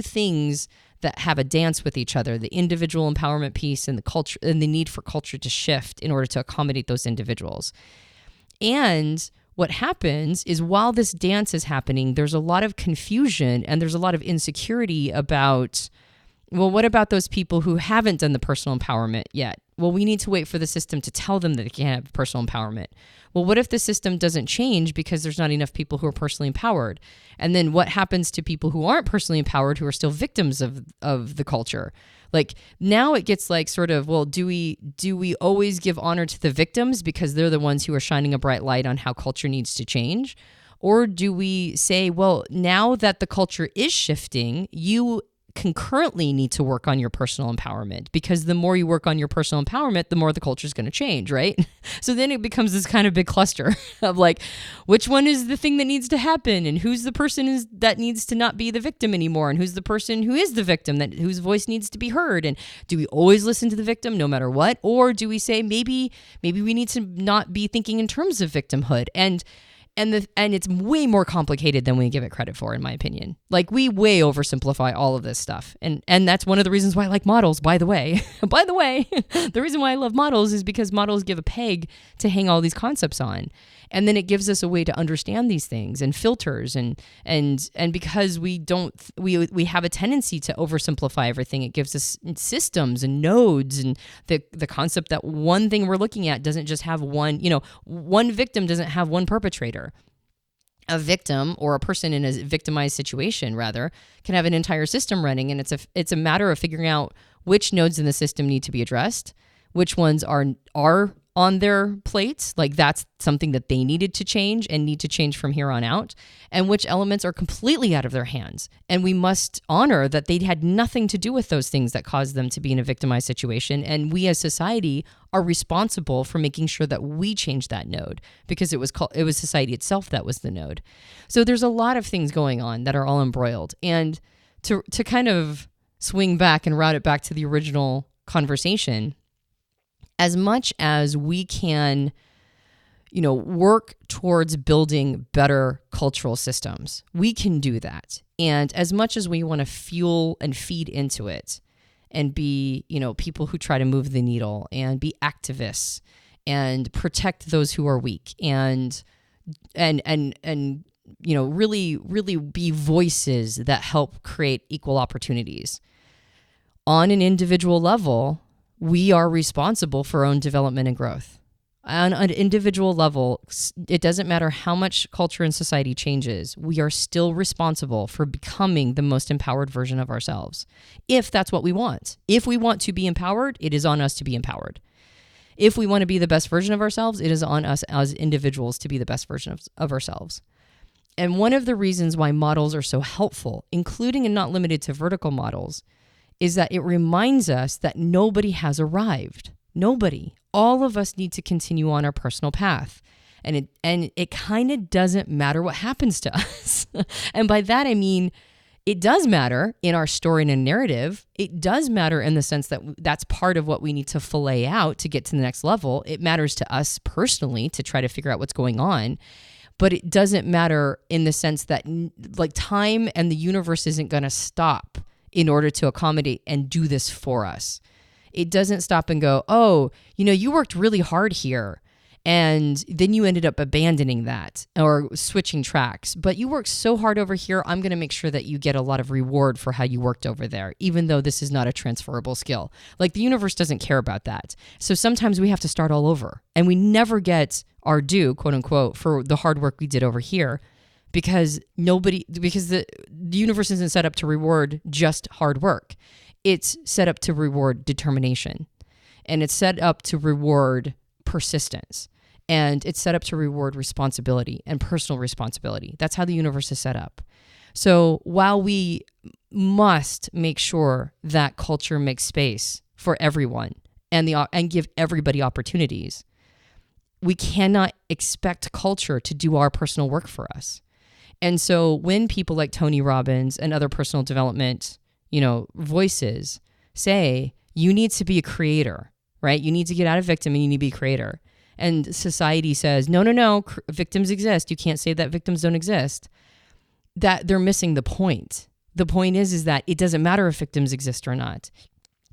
things that have a dance with each other: the individual empowerment piece and the culture, and the need for culture to shift in order to accommodate those individuals. And what happens is while this dance is happening, there's a lot of confusion and there's a lot of insecurity about, well, what about those people who haven't done the personal empowerment yet? Well, we need to wait for the system to tell them that they can't have personal empowerment. Well, what if the system doesn't change because there's not enough people who are personally empowered? And then what happens to people who aren't personally empowered, who are still victims of the culture? Like now it gets like sort of, well, do we always give honor to the victims because they're the ones who are shining a bright light on how culture needs to change? Or do we say, well, now that the culture is shifting, you concurrently need to work on your personal empowerment, because the more you work on your personal empowerment, the more the culture is going to change, right? So then it becomes this kind of big cluster of like, which one is the thing that needs to happen, and who's the person that needs to not be the victim anymore, and who's the person who is the victim whose voice needs to be heard? And do we always listen to the victim no matter what, or do we say maybe we need to not be thinking in terms of victimhood? And it's way more complicated than we give it credit for, in my opinion. Like we way oversimplify all of this stuff. And that's one of the reasons why I like models, by the way. By the way, the reason why I love models is because models give a peg to hang all these concepts on. And then it gives us a way to understand these things and filters and because we have a tendency to oversimplify everything, it gives us systems and nodes, and the concept that one thing we're looking at doesn't just have one victim doesn't have one perpetrator. A victim, or a person in a victimized situation rather, can have an entire system running, and it's a matter of figuring out which nodes in the system need to be addressed, which ones are on their plates, like that's something that they needed to change and need to change from here on out, and which elements are completely out of their hands. And we must honor that they had nothing to do with those things that caused them to be in a victimized situation. And we as society are responsible for making sure that we change that node, because it was society itself that was the node. So there's a lot of things going on that are all embroiled. And to kind of swing back and route it back to the original conversation, as much as we can, work towards building better cultural systems, we can do that. And as much as we want to fuel and feed into it and be, people who try to move the needle and be activists and protect those who are weak and really, really be voices that help create equal opportunities. On an individual level, we are responsible for our own development and growth. On an individual level, it doesn't matter how much culture and society changes, we are still responsible for becoming the most empowered version of ourselves. If that's what we want. If we want to be empowered, it is on us to be empowered. If we want to be the best version of ourselves, it is on us as individuals to be the best version of ourselves. And one of the reasons why models are so helpful, including and not limited to vertical models, is that it reminds us that nobody has arrived. Nobody. All of us need to continue on our personal path. And it kind of doesn't matter what happens to us. And by that, I mean, it does matter in our story and narrative. It does matter in the sense that that's part of what we need to fillet out to get to the next level. It matters to us personally to try to figure out what's going on. But it doesn't matter in the sense that like time and the universe isn't going to stop in order to accommodate and do this for us. It doesn't stop and go, oh, you worked really hard here and then you ended up abandoning that or switching tracks. But you worked so hard over here, I'm going to make sure that you get a lot of reward for how you worked over there, even though this is not a transferable skill. Like the universe doesn't care about that. So sometimes we have to start all over and we never get our due, quote unquote, for the hard work we did over here. Because the universe isn't set up to reward just hard work. It's set up to reward determination. And it's set up to reward persistence. And it's set up to reward responsibility and personal responsibility. That's how the universe is set up. So while we must make sure that culture makes space for everyone and give everybody opportunities, we cannot expect culture to do our personal work for us. And so when people like Tony Robbins and other personal development, voices say, you need to be a creator, right? You need to get out of victim and you need to be a creator. And society says, no, victims exist. You can't say that victims don't exist. That they're missing the point. The point is that it doesn't matter if victims exist or not.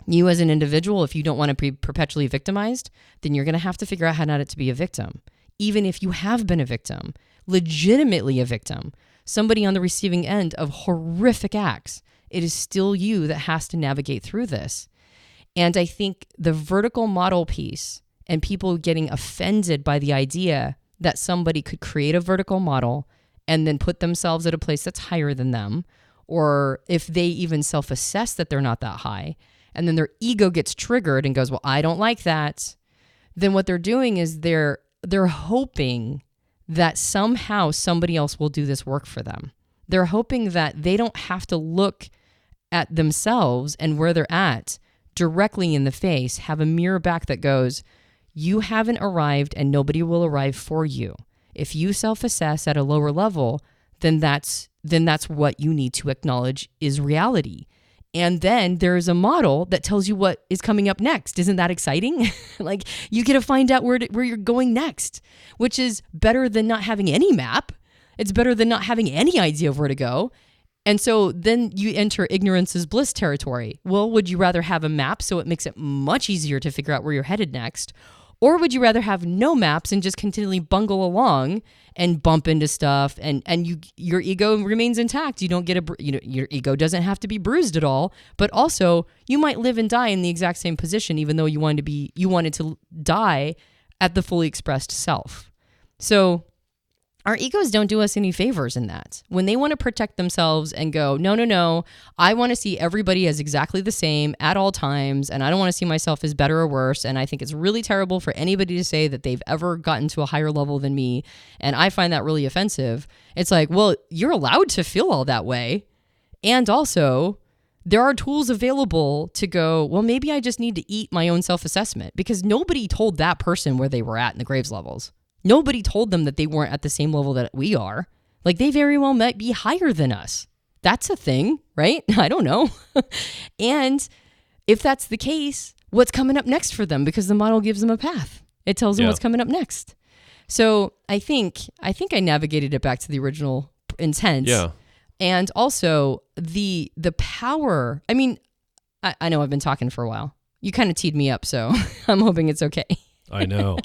You as an individual, if you don't want to be perpetually victimized, then you're going to have to figure out how not to be a victim. Even if you have been a victim, legitimately a victim, somebody on the receiving end of horrific acts, it is still you that has to navigate through this. And I think the vertical model piece and people getting offended by the idea that somebody could create a vertical model and then put themselves at a place that's higher than them, or if they even self-assess that they're not that high, and then their ego gets triggered and goes, well, I don't like that, then what they're doing is they're hoping that somehow somebody else will do this work for them. They're hoping that they don't have to look at themselves and where they're at directly in the face, have a mirror back that goes, you haven't arrived and nobody will arrive for you. If you self-assess at a lower level, then that's what you need to acknowledge is reality. And then there's a model that tells you what is coming up next. Isn't that exciting? Like you get to find out where you're going next, which is better than not having any map. It's better than not having any idea of where to go. And so then you enter ignorance is bliss territory. Well, would you rather have a map so it makes it much easier to figure out where you're headed next? Or would you rather have no maps and just continually bungle along and bump into stuff and your ego remains intact? You don't get your ego doesn't have to be bruised at all, but also you might live and die in the exact same position, even though you wanted to die at the fully expressed self. So our egos don't do us any favors in that. When they want to protect themselves and go, no, I want to see everybody as exactly the same at all times, and I don't want to see myself as better or worse, and I think it's really terrible for anybody to say that they've ever gotten to a higher level than me, and I find that really offensive. It's like, well, you're allowed to feel all that way, and also there are tools available to go, well, maybe I just need to eat my own self-assessment, because nobody told that person where they were at in the Graves levels. Nobody told them that they weren't at the same level that we are. Like, they very well might be higher than us. That's a thing, right? I don't know. And if that's the case, what's coming up next for them? Because the model gives them a path. It tells them what's coming up next. So I think I navigated it back to the original intent. Yeah. And also the power. I mean, I know I've been talking for a while. You kind of teed me up, so I'm hoping it's okay. I know.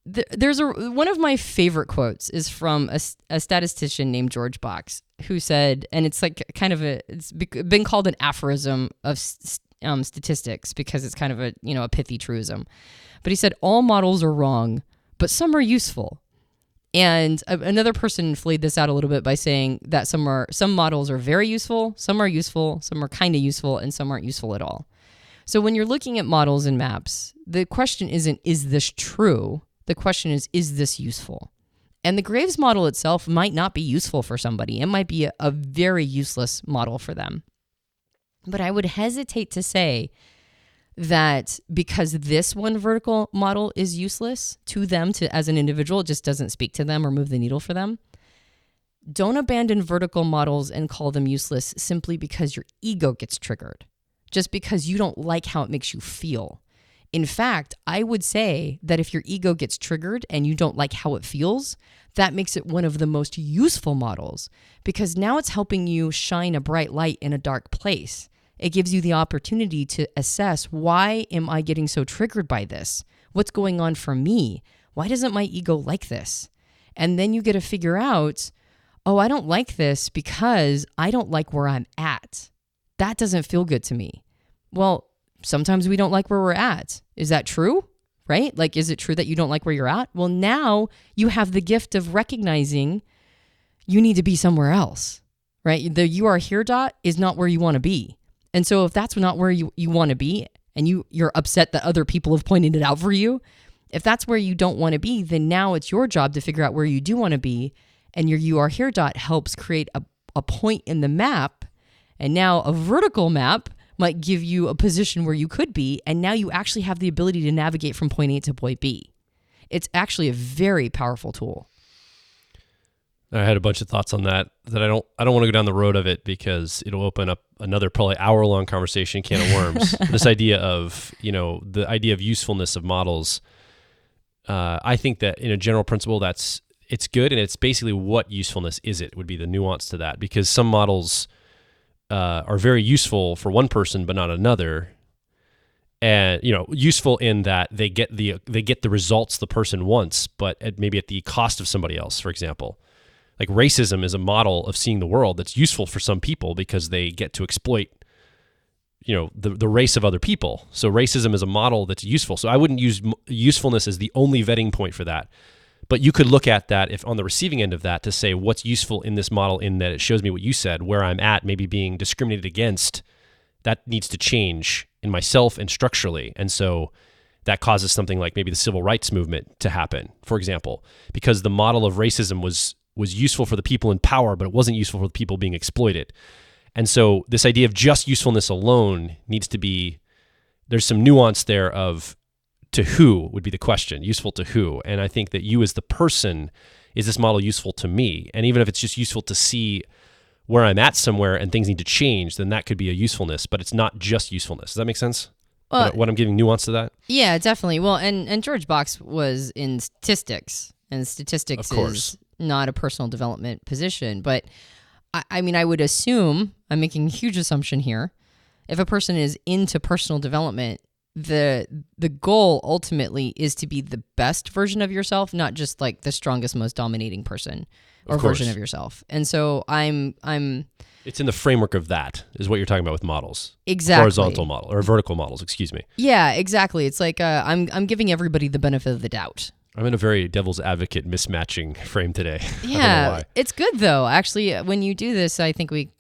There's one of my favorite quotes is from a statistician named George Box, who said, and it's like kind of it's been called an aphorism of statistics because it's kind of a pithy truism. But he said, all models are wrong, but some are useful. And another person flayed this out a little bit by saying that some models are very useful, some are kind of useful, and some aren't useful at all. So when you're looking at models and maps, the question isn't, is this true? The question is this useful? And the Graves model itself might not be useful for somebody. It might be a very useless model for them. But I would hesitate to say that because this one vertical model is useless to them as an individual, it just doesn't speak to them or move the needle for them. Don't abandon vertical models and call them useless simply because your ego gets triggered, just because you don't like how it makes you feel. In fact, I would say that if your ego gets triggered and you don't like how it feels, that makes it one of the most useful models, because now it's helping you shine a bright light in a dark place. It gives you the opportunity to assess, why am I getting so triggered by this? What's going on for me? Why doesn't my ego like this? And then you get to figure out, oh, I don't like this because I don't like where I'm at. That doesn't feel good to me. Well, sometimes we don't like where we're at. Is that true? Right? Like, is it true that you don't like where you're at? Well, now you have the gift of recognizing you need to be somewhere else, right? The you are here dot is not where you want to be. And so if that's not where you want to be, and you're upset that other people have pointed it out for you, if that's where you don't want to be, then now it's your job to figure out where you do want to be. And your you are here dot helps create a point in the map. And now a vertical map might give you a position where you could be, and now you actually have the ability to navigate from point A to point B. It's actually a very powerful tool. I had a bunch of thoughts on that I don't want to go down the road of it because it'll open up another probably hour-long conversation, can of worms. This idea of, the idea of usefulness of models. I think that in a general principle, it's good, and it's basically what usefulness is it would be the nuance to that, because some models are very useful for one person but not another, and useful in that they get the results the person wants, but maybe at the cost of somebody else. For example, like racism is a model of seeing the world that's useful for some people because they get to exploit the race of other people. So racism is a model that's useful. So I wouldn't use usefulness as the only vetting point for that. But you could look at that if on the receiving end of that to say what's useful in this model, in that it shows me what you said, where I'm at, maybe being discriminated against, that needs to change in myself and structurally. And so that causes something like maybe the civil rights movement to happen, for example, because the model of racism was useful for the people in power, but it wasn't useful for the people being exploited. And so this idea of just usefulness alone needs to be, there's some nuance there of, to who would be the question, useful to who? And I think that you as the person, is this model useful to me? And even if it's just useful to see where I'm at somewhere and things need to change, then that could be a usefulness, but it's not just usefulness. Does that make sense? Well, what I'm giving nuance to that? Yeah, definitely. Well, and George Box was in statistics, and statistics is not a personal development position. But I mean, I would assume, I'm making a huge assumption here, if a person is into personal development, the goal ultimately is to be the best version of yourself, not just like the strongest, most dominating person or version of yourself. And so I'm it's in the framework of that is what you're talking about with models. Exactly. Horizontal model or vertical models, excuse me. Yeah, exactly. It's like I'm giving everybody the benefit of the doubt. I'm in a very devil's advocate mismatching frame today. I don't know Yeah, why. it's good though. Actually, when you do this, I think we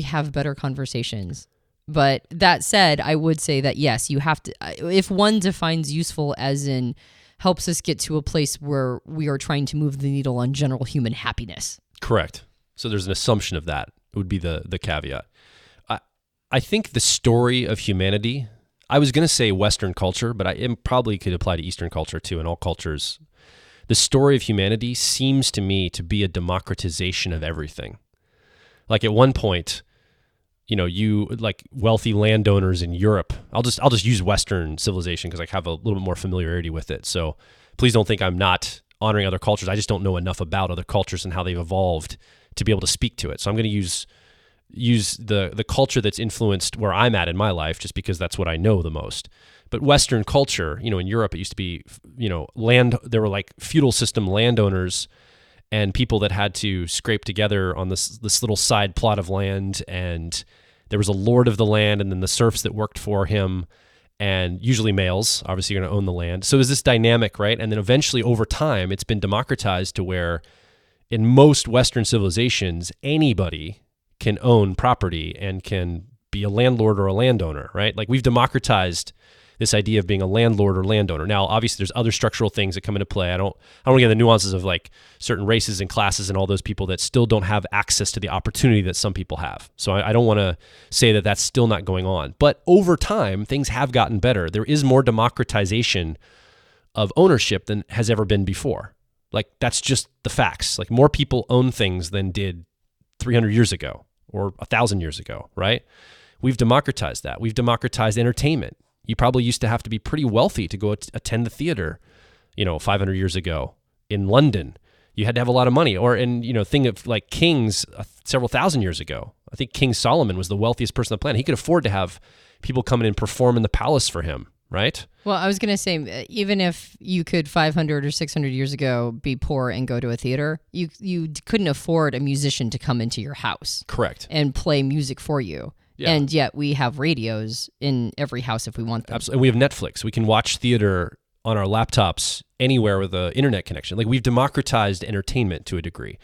have better conversations. But that said, I would say that yes, you have to. If one defines useful as in helps us get to a place where we are trying to move the needle on general human happiness. Correct. So there's an assumption of that would be the caveat. I think the story of humanity, I was going to say Western culture, but it probably could apply to Eastern culture too, and all cultures. The story of humanity seems to me to be a democratization of everything. Like at one point, you like wealthy landowners in Europe. I'll just use Western civilization because I have a little bit more familiarity with it. So please don't think I'm not honoring other cultures. I just don't know enough about other cultures and how they've evolved to be able to speak to it. So I'm going to use the culture that's influenced where I'm at in my life just because that's what I know the most. But Western culture, in Europe, it used to be, there were like feudal system landowners and people that had to scrape together on this little side plot of land, and there was a lord of the land and then the serfs that worked for him, and usually males, obviously you're going to own the land. So there's this dynamic, right? And then eventually over time, it's been democratized to where in most Western civilizations, anybody can own property and can be a landlord or a landowner, right? Like we've democratized this idea of being a landlord or landowner. Now, obviously, there's other structural things that come into play. I don't want to get into the nuances of like certain races and classes and all those people that still don't have access to the opportunity that some people have. So I don't want to say that that's still not going on. But over time, things have gotten better. There is more democratization of ownership than has ever been before. Like that's just the facts. Like more people own things than did 300 years ago or 1,000 years ago, right? We've democratized that. We've democratized entertainment. You probably used to have to be pretty wealthy to go attend the theater, 500 years ago in London. You had to have a lot of money. Or think of like kings several thousand years ago. I think King Solomon was the wealthiest person on the planet. He could afford to have people come in and perform in the palace for him, right? Well, I was going to say, even if you could 500 or 600 years ago be poor and go to a theater, you couldn't afford a musician to come into your house. Correct. And play music for you. Yeah. And yet we have radios in every house if we want them. Absolutely. And we have Netflix. We can watch theater on our laptops anywhere with an internet connection. Like we've democratized entertainment to a degree.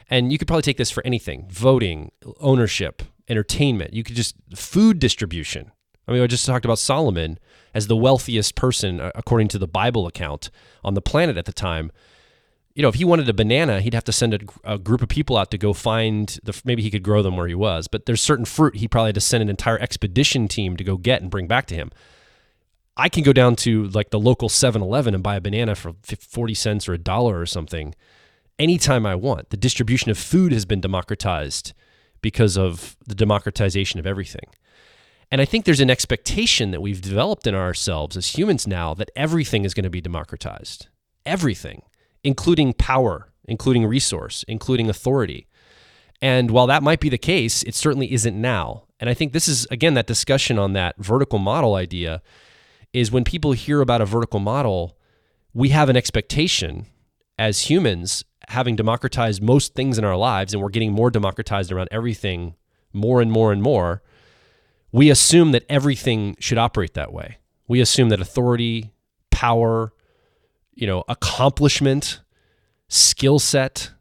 And you could probably take this for anything: voting, ownership, entertainment. You could just food distribution. I mean, I just talked about Solomon as the wealthiest person, according to the Bible account, on the planet at the time. If he wanted a banana, he'd have to send a group of people out to go find maybe he could grow them where he was, but there's certain fruit he probably had to send an entire expedition team to go get and bring back to him. I can go down to like the local 7-Eleven and buy a banana for 40 cents or $1 or something anytime I want. The distribution of food has been democratized because of the democratization of everything. And I think there's an expectation that we've developed in ourselves as humans now that everything is going to be democratized. Everything. Including power, including resource, including authority. And while that might be the case, it certainly isn't now. And I think this is, again, that discussion on that vertical model idea is when people hear about a vertical model, we have an expectation as humans, having democratized most things in our lives, and we're getting more democratized around everything more and more and more, we assume that everything should operate that way. We assume that authority, power, accomplishment, skill set.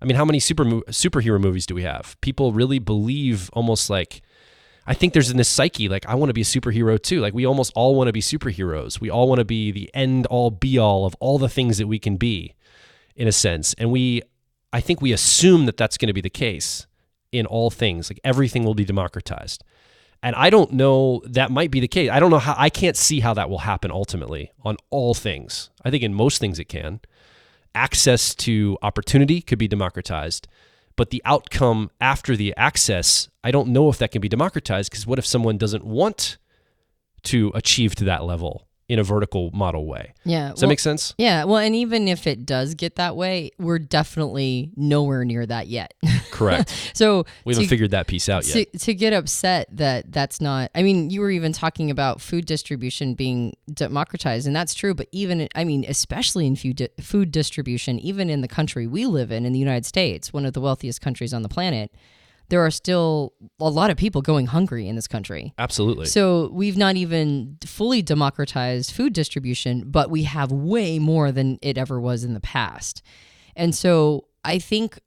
I mean, how many superhero movies do we have? People really believe almost like, I think there's in this psyche, like, I want to be a superhero too. Like we almost all want to be superheroes. We all want to be the end all be all of all the things that we can be in a sense. And I think we assume that that's going to be the case in all things. Like everything will be democratized. And I don't know, that might be the case. I don't know how, I can't see how that will happen ultimately on all things. I think in most things it can. Access to opportunity could be democratized, but the outcome after the access, I don't know if that can be democratized, because what if someone doesn't want to achieve to that level in a vertical model way? Yeah. Does that make sense? Yeah. Well, and even if it does get that way, we're definitely nowhere near that yet. Correct. So we haven't figured that piece out yet. To get upset that that's not, I mean, you were even talking about food distribution being democratized, and that's true. But even, I mean, especially in food distribution, even in the country we live in the United States, one of the wealthiest countries on the planet, there are still a lot of people going hungry in this country. Absolutely. So we've not even fully democratized food distribution, but we have way more than it ever was in the past. And so I think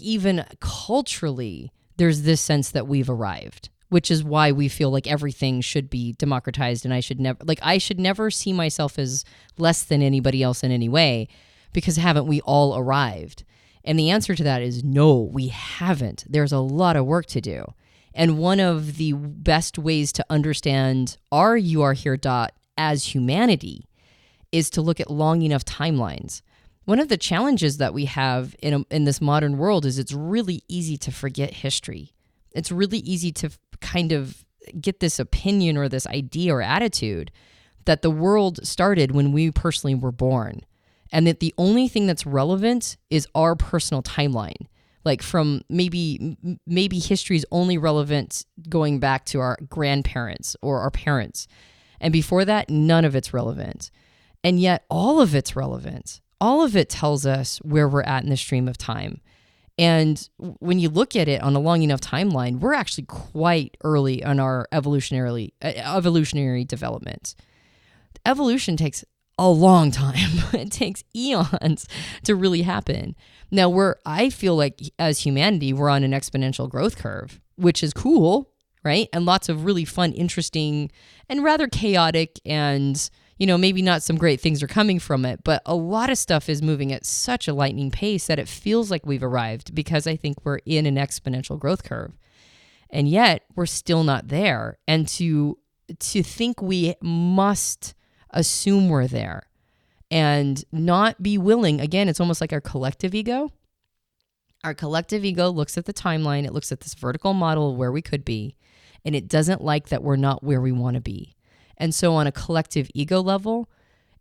even culturally, there's this sense that we've arrived, which is why we feel like everything should be democratized, and I should never see myself as less than anybody else in any way, because haven't we all arrived? And the answer to that is no, we haven't. There's a lot of work to do. And one of the best ways to understand our You Are Here as humanity is to look at long enough timelines. One of the challenges that we have in this modern world is it's really easy to forget history. It's really easy to kind of get this opinion or this idea or attitude that the world started when we personally were born, and that the only thing that's relevant is our personal timeline. Like from maybe history is only relevant going back to our grandparents or our parents. And before that, none of it's relevant. And yet all of it's relevant. All of it tells us where we're at in the stream of time. And when you look at it on a long enough timeline, we're actually quite early on our evolutionary development. Evolution takes a long time. It takes eons to really happen. Now I feel like as humanity, we're on an exponential growth curve, which is cool, right? And lots of really fun, interesting, and rather chaotic, and maybe not some great things are coming from it, but a lot of stuff is moving at such a lightning pace that it feels like we've arrived, because I think we're in an exponential growth curve. And yet we're still not there. And to think we must assume we're there and not be willing, again, it's almost like our collective ego. Our collective ego looks at the timeline, it looks at this vertical model of where we could be, and it doesn't like that we're not where we want to be. And so on a collective ego level,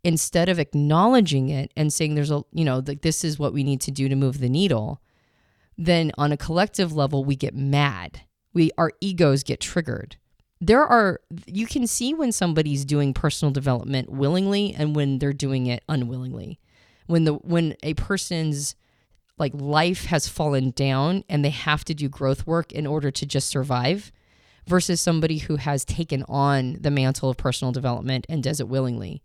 instead of acknowledging it and saying this is what we need to do to move the needle, then on a collective level, we get mad. Our egos get triggered. You can see when somebody's doing personal development willingly and when they're doing it unwillingly. When a person's life has fallen down and they have to do growth work in order to just survive, versus somebody who has taken on the mantle of personal development and does it willingly.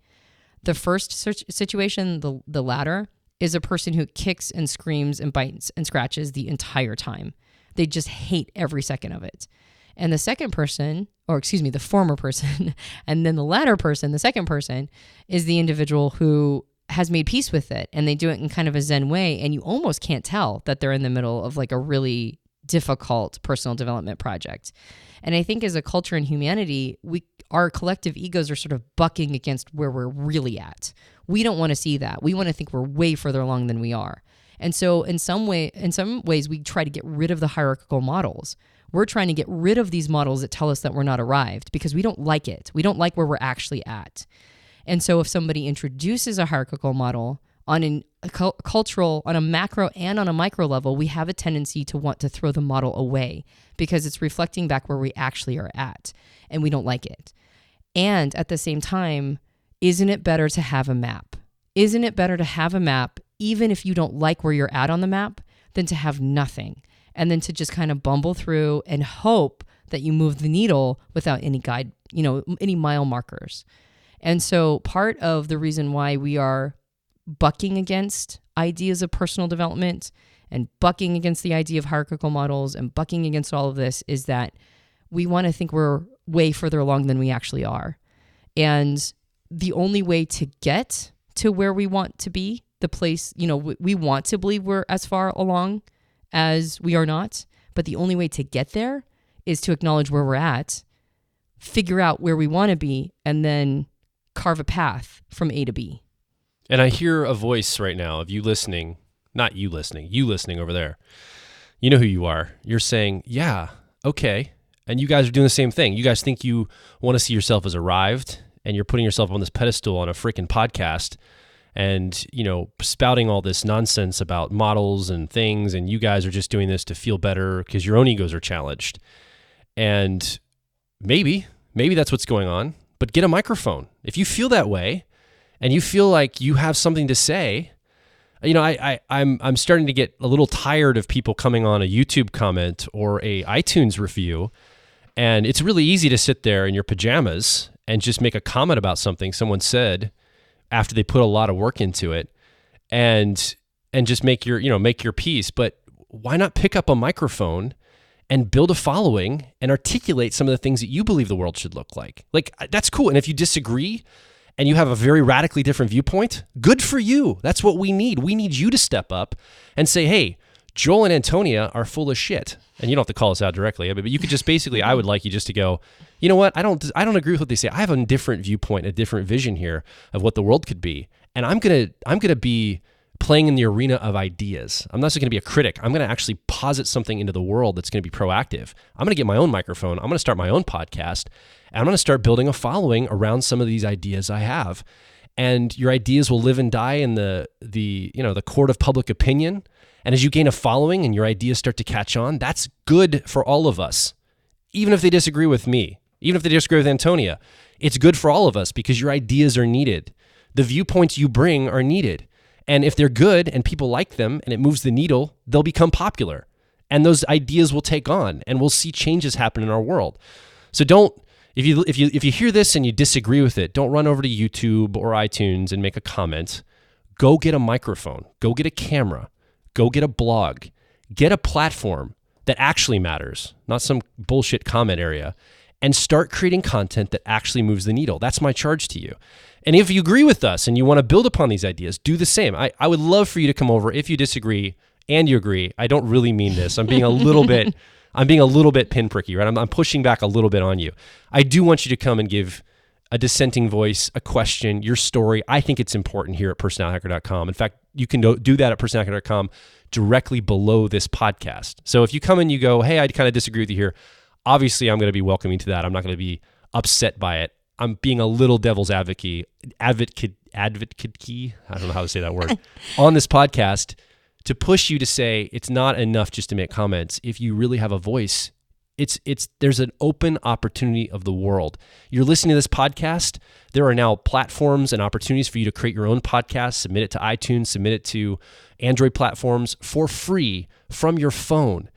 The first situation, the latter, is a person who kicks and screams and bites and scratches the entire time. They just hate every second of it. And the second person, the former person, and then the latter person, the second person, is the individual who has made peace with it, and they do it in kind of a Zen way, and you almost can't tell that they're in the middle of a really difficult personal development project. And I think as a culture and humanity, our collective egos are sort of bucking against where we're really at. We don't want to see that. We want to think we're way further along than we are. And so in some ways, we try to get rid of the hierarchical models. We're trying to get rid of these models that tell us that we're not arrived, because we don't like it. We don't like where we're actually at. And so if somebody introduces a hierarchical model on a cultural, on a macro and on a micro level, we have a tendency to want to throw the model away because it's reflecting back where we actually are at, and we don't like it. And at the same time, isn't it better to have a map? Isn't it better to have a map, even if you don't like where you're at on the map, than to have nothing, and then to just kind of bumble through and hope that you move the needle without any guide, any mile markers? And so part of the reason why we are bucking against ideas of personal development and bucking against the idea of hierarchical models and bucking against all of this is that we want to think we're way further along than we actually are. And the only way to get to where we want to be, the place, we want to believe we're as far along as we are not, but the only way to get there is to acknowledge where we're at, figure out where we want to be, and then carve a path from A to B. And I hear a voice right now of you listening, not you listening over there. You know who you are. You're saying, yeah, okay. And you guys are doing the same thing. You guys think you want to see yourself as arrived, and you're putting yourself on this pedestal on a freaking podcast and, spouting all this nonsense about models and things. And you guys are just doing this to feel better because your own egos are challenged. And maybe that's what's going on, but get a microphone. If you feel that way and you feel like you have something to say, I'm starting to get a little tired of people coming on a YouTube comment or a iTunes review, and it's really easy to sit there in your pajamas and just make a comment about something someone said after they put a lot of work into it, and just make your piece. But why not pick up a microphone and build a following and articulate some of the things that you believe the world should look like? Like, that's cool. And if you disagree and you have a very radically different viewpoint, good for you. That's what we need. We need you to step up and say, hey, Joel and Antonia are full of shit. And you don't have to call us out directly, but you could just basically, I would like you just to go, you know what? I don't agree with what they say. I have a different viewpoint, a different vision here of what the world could be. And I'm going to be playing in the arena of ideas. I'm not just going to be a critic. I'm going to actually posit something into the world that's going to be proactive. I'm going to get my own microphone. I'm going to start my own podcast, and I'm going to start building a following around some of these ideas I have. And your ideas will live and die in the court of public opinion. And as you gain a following and your ideas start to catch on, that's good for all of us. Even if they disagree with me, even if they disagree with Antonia, it's good for all of us because your ideas are needed. The viewpoints you bring are needed. And if they're good and people like them and it moves the needle, they'll become popular. And those ideas will take on and we'll see changes happen in our world. So if you hear this and you disagree with it, don't run over to YouTube or iTunes and make a comment. Go get a microphone. Go get a camera. Go get a blog. Get a platform that actually matters, not some bullshit comment area, and start creating content that actually moves the needle. That's my charge to you. And if you agree with us and you want to build upon these ideas, do the same. I would love for you to come over if you disagree and you agree. I don't really mean this. I'm being a little bit pinpricky, right? I'm pushing back a little bit on you. I do want you to come and give a dissenting voice, a question, your story. I think it's important here at personalityhacker.com. In fact, you can do that at personalityhacker.com directly below this podcast. So if you come and you go, hey, I kind of disagree with you here, obviously I'm going to be welcoming to that. I'm not going to be upset by it. I'm being a little devil's advocate key, I don't know how to say that word, on this podcast to push you to say it's not enough just to make comments. If you really have a voice, there's an open opportunity of the world. You're listening to this podcast. There are now platforms and opportunities for you to create your own podcast, submit it to iTunes, submit it to Android platforms for free from your phone.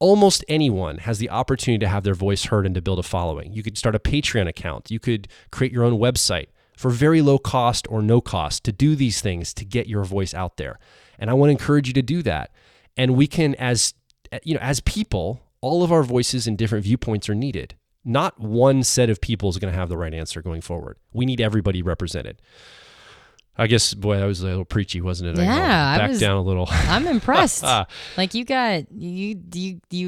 Almost anyone has the opportunity to have their voice heard and to build a following. You could start a Patreon account. You could create your own website for very low cost or no cost to do these things to get your voice out there. And I want to encourage you to do that. And we can, as people, all of our voices and different viewpoints are needed. Not one set of people is going to have the right answer going forward. We need everybody represented. I guess, boy, that was a little preachy, wasn't it? Yeah, back down a little. I'm impressed. Like you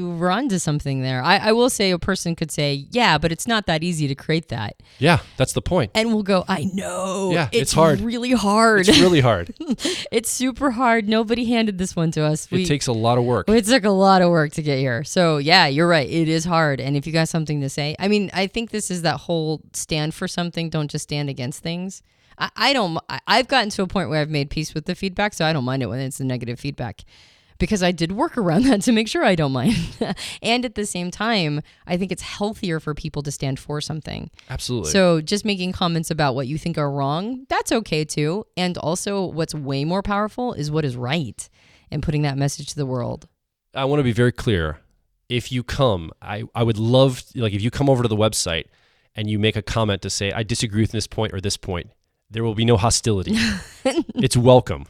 were onto something there. I will say a person could say, yeah, but it's not that easy to create that. Yeah, that's the point. And we'll go, I know. Yeah, it's hard. Really hard. It's really hard. It's super hard. Nobody handed this one to us. It takes a lot of work. It took a lot of work to get here. So yeah, you're right. It is hard. And if you got something to say, I mean, I think this is that whole stand for something. Don't just stand against things. I've gotten to a point where I've made peace with the feedback, so I don't mind it when it's the negative feedback because I did work around that to make sure I don't mind. And at the same time, I think it's healthier for people to stand for something. Absolutely. So just making comments about what you think are wrong, that's okay too. And also what's way more powerful is what is right and putting that message to the world. I want to be very clear. If you come, I would love, if you come over to the website and you make a comment to say, I disagree with this point or this point, there will be no hostility. It's welcome.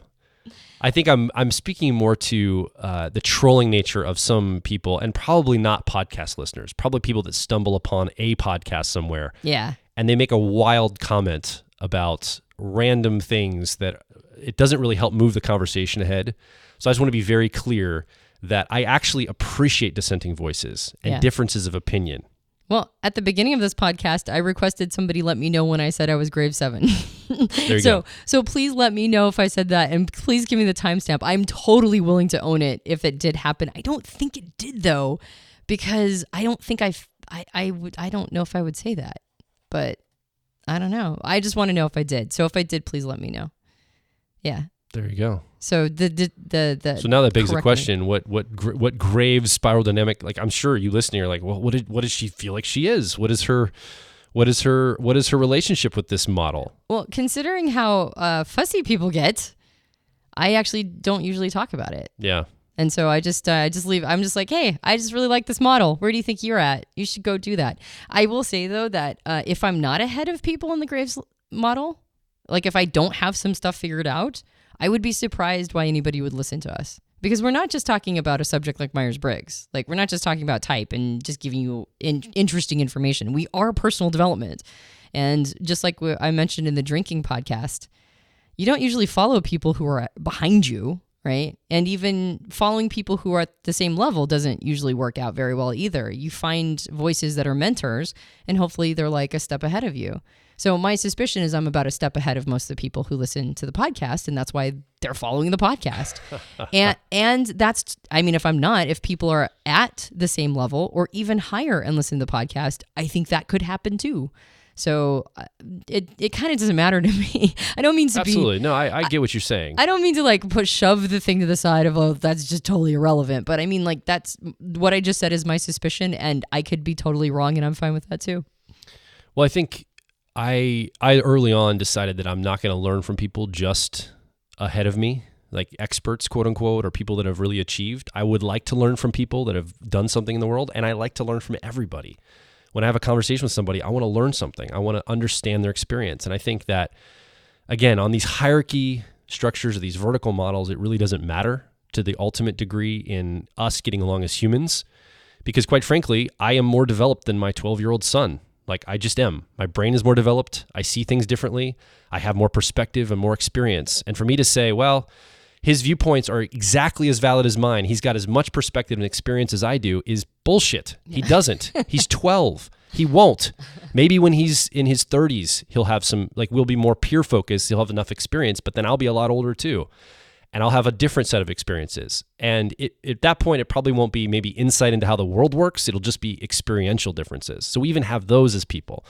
I think I'm speaking more to the trolling nature of some people and probably not podcast listeners, probably people that stumble upon a podcast somewhere. Yeah. And they make a wild comment about random things that it doesn't really help move the conversation ahead. So I just want to be very clear that I actually appreciate dissenting voices and differences of opinion. Well, at the beginning of this podcast, I requested somebody let me know when I said I was grade 7. There you go. So please let me know if I said that, and please give me the timestamp. I'm totally willing to own it if it did happen. I don't think it did though, because I don't think I don't know if I would say that, but I don't know. I just want to know if I did. So if I did, please let me know. Yeah. There you go. So so now that begs the question: what grave spiral dynamic? Like, I'm sure you listening are like, well, what does she feel like she is? What is her relationship with this model? Well, considering how fussy people get, I actually don't usually talk about it. Yeah. And so I just leave. I'm just like, hey, I just really like this model. Where do you think you're at? You should go do that. I will say, though, that if I'm not ahead of people in the Graves model, like if I don't have some stuff figured out, I would be surprised why anybody would listen to us. Because we're not just talking about a subject like Myers-Briggs. Like, we're not just talking about type and just giving you interesting information. We are personal development. And just like I mentioned in the drinking podcast, you don't usually follow people who are behind you, right? And even following people who are at the same level doesn't usually work out very well either. You find voices that are mentors, and hopefully they're like a step ahead of you. So my suspicion is I'm about a step ahead of most of the people who listen to the podcast, and that's why they're following the podcast. and that's, I mean, if people are at the same level or even higher and listen to the podcast, I think that could happen too. So it kind of doesn't matter to me. I don't mean to Absolutely. No, I get what you're saying. I don't mean to like shove the thing to the side of, oh, that's just totally irrelevant. But I mean, like, that's what I just said is my suspicion, and I could be totally wrong, and I'm fine with that too. Well, I think I early on decided that I'm not going to learn from people just ahead of me, like experts, quote unquote, or people that have really achieved. I would like to learn from people that have done something in the world, and I like to learn from everybody. When I have a conversation with somebody, I want to learn something. I want to understand their experience. And I think that, again, on these hierarchy structures or these vertical models, it really doesn't matter to the ultimate degree in us getting along as humans. Because quite frankly, I am more developed than my 12-year-old son. Like, I just am. My brain is more developed. I see things differently. I have more perspective and more experience. And for me to say, well, his viewpoints are exactly as valid as mine, he's got as much perspective and experience as I do, is bullshit. He doesn't. He's 12. He won't. Maybe when he's in his 30s, he'll have some, like, we'll be more peer focused. He'll have enough experience, but then I'll be a lot older too. And I'll have a different set of experiences. And at that point, it probably won't be maybe insight into how the world works. It'll just be experiential differences. So we even have those as people.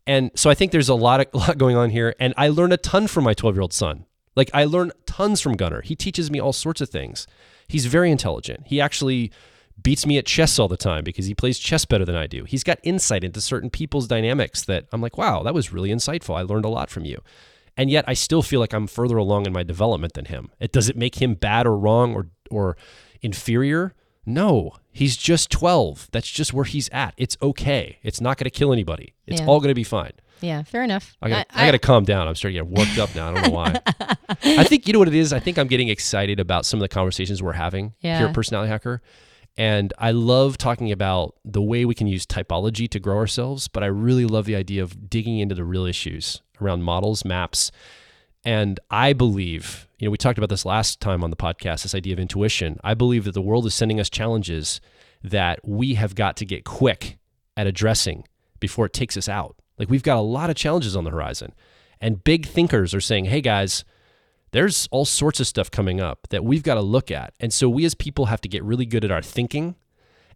And so I think there's a lot going on here. And I learned a ton from my 12-year-old son. Like, I learn tons from Gunnar. He teaches me all sorts of things. He's very intelligent. He actually beats me at chess all the time because he plays chess better than I do. He's got insight into certain people's dynamics that I'm like, wow, that was really insightful. I learned a lot from you. And yet I still feel like I'm further along in my development than him. Does it make him bad or wrong or inferior? No, he's just 12. That's just where he's at. It's okay. It's not going to kill anybody. It's all going to be fine. Yeah, fair enough. I got to calm down. I'm starting to get worked up now. I don't know why. I think, you know what it is? I think I'm getting excited about some of the conversations we're having here at Personality Hacker. And I love talking about the way we can use typology to grow ourselves, but I really love the idea of digging into the real issues around models, maps. And I believe, you know, we talked about this last time on the podcast, this idea of intuition. I believe that the world is sending us challenges that we have got to get quick at addressing before it takes us out. Like, we've got a lot of challenges on the horizon, and big thinkers are saying, hey guys, there's all sorts of stuff coming up that we've got to look at. And so we as people have to get really good at our thinking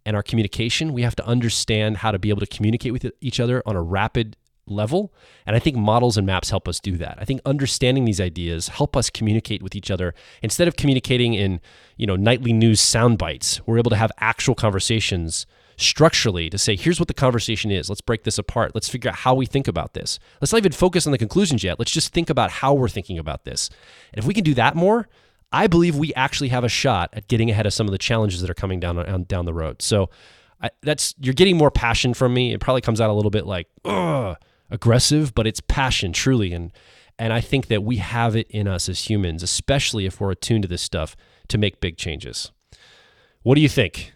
and our communication. We have to understand how to be able to communicate with each other on a rapid level. And I think models and maps help us do that. I think understanding these ideas help us communicate with each other. Instead of communicating in, you know, nightly news sound bites, we're able to have actual conversations structurally to say, here's what the conversation is. Let's break this apart. Let's figure out how we think about this. Let's not even focus on the conclusions yet. Let's just think about how we're thinking about this. And if we can do that more, I believe we actually have a shot at getting ahead of some of the challenges that are coming down the road. So you're getting more passion from me. It probably comes out a little bit like aggressive, but it's passion truly. And I think that we have it in us as humans, especially if we're attuned to this stuff, to make big changes. What do you think?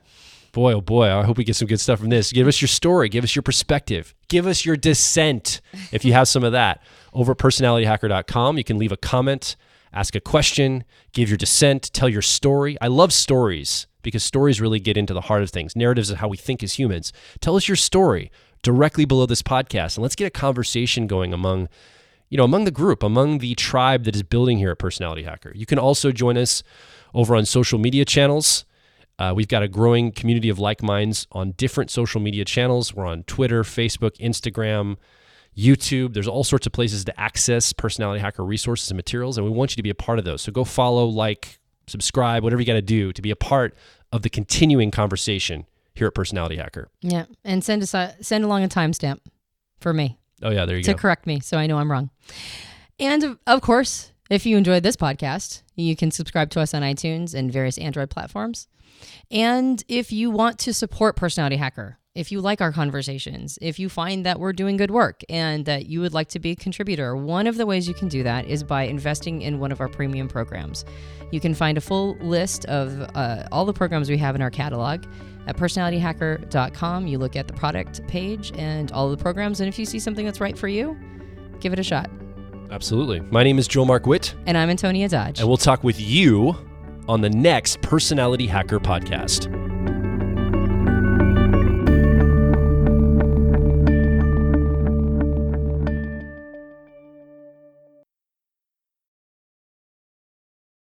Boy, oh boy, I hope we get some good stuff from this. Give us your story. Give us your perspective. Give us your dissent if you have some of that. Over at personalityhacker.com, you can leave a comment, ask a question, give your dissent, tell your story. I love stories because stories really get into the heart of things. Narratives of how we think as humans. Tell us your story directly below this podcast, and let's get a conversation going among the group, among the tribe that is building here at Personality Hacker. You can also join us over on social media channels. We've got a growing community of like minds on different social media channels. We're on Twitter, Facebook, Instagram, YouTube. There's all sorts of places to access Personality Hacker resources and materials, and we want you to be a part of those. So go follow, like, subscribe, whatever you got to do to be a part of the continuing conversation here at Personality Hacker. Yeah, and send along a timestamp for me. Oh yeah, there you go. To correct me so I know I'm wrong. And of course, if you enjoyed this podcast, You can subscribe to us on iTunes and various Android platforms. And if you want to support Personality Hacker, if you like our conversations, if you find that we're doing good work and that you would like to be a contributor, one of the ways you can do that is by investing in one of our premium programs. You can find a full list of all the programs we have in our catalog at personalityhacker.com. You look at the product page and all of the programs, and if you see something that's right for you, give it a shot. Absolutely. My name is Joel Mark Witt. And I'm Antonia Dodge. And we'll talk with you on the next Personality Hacker podcast.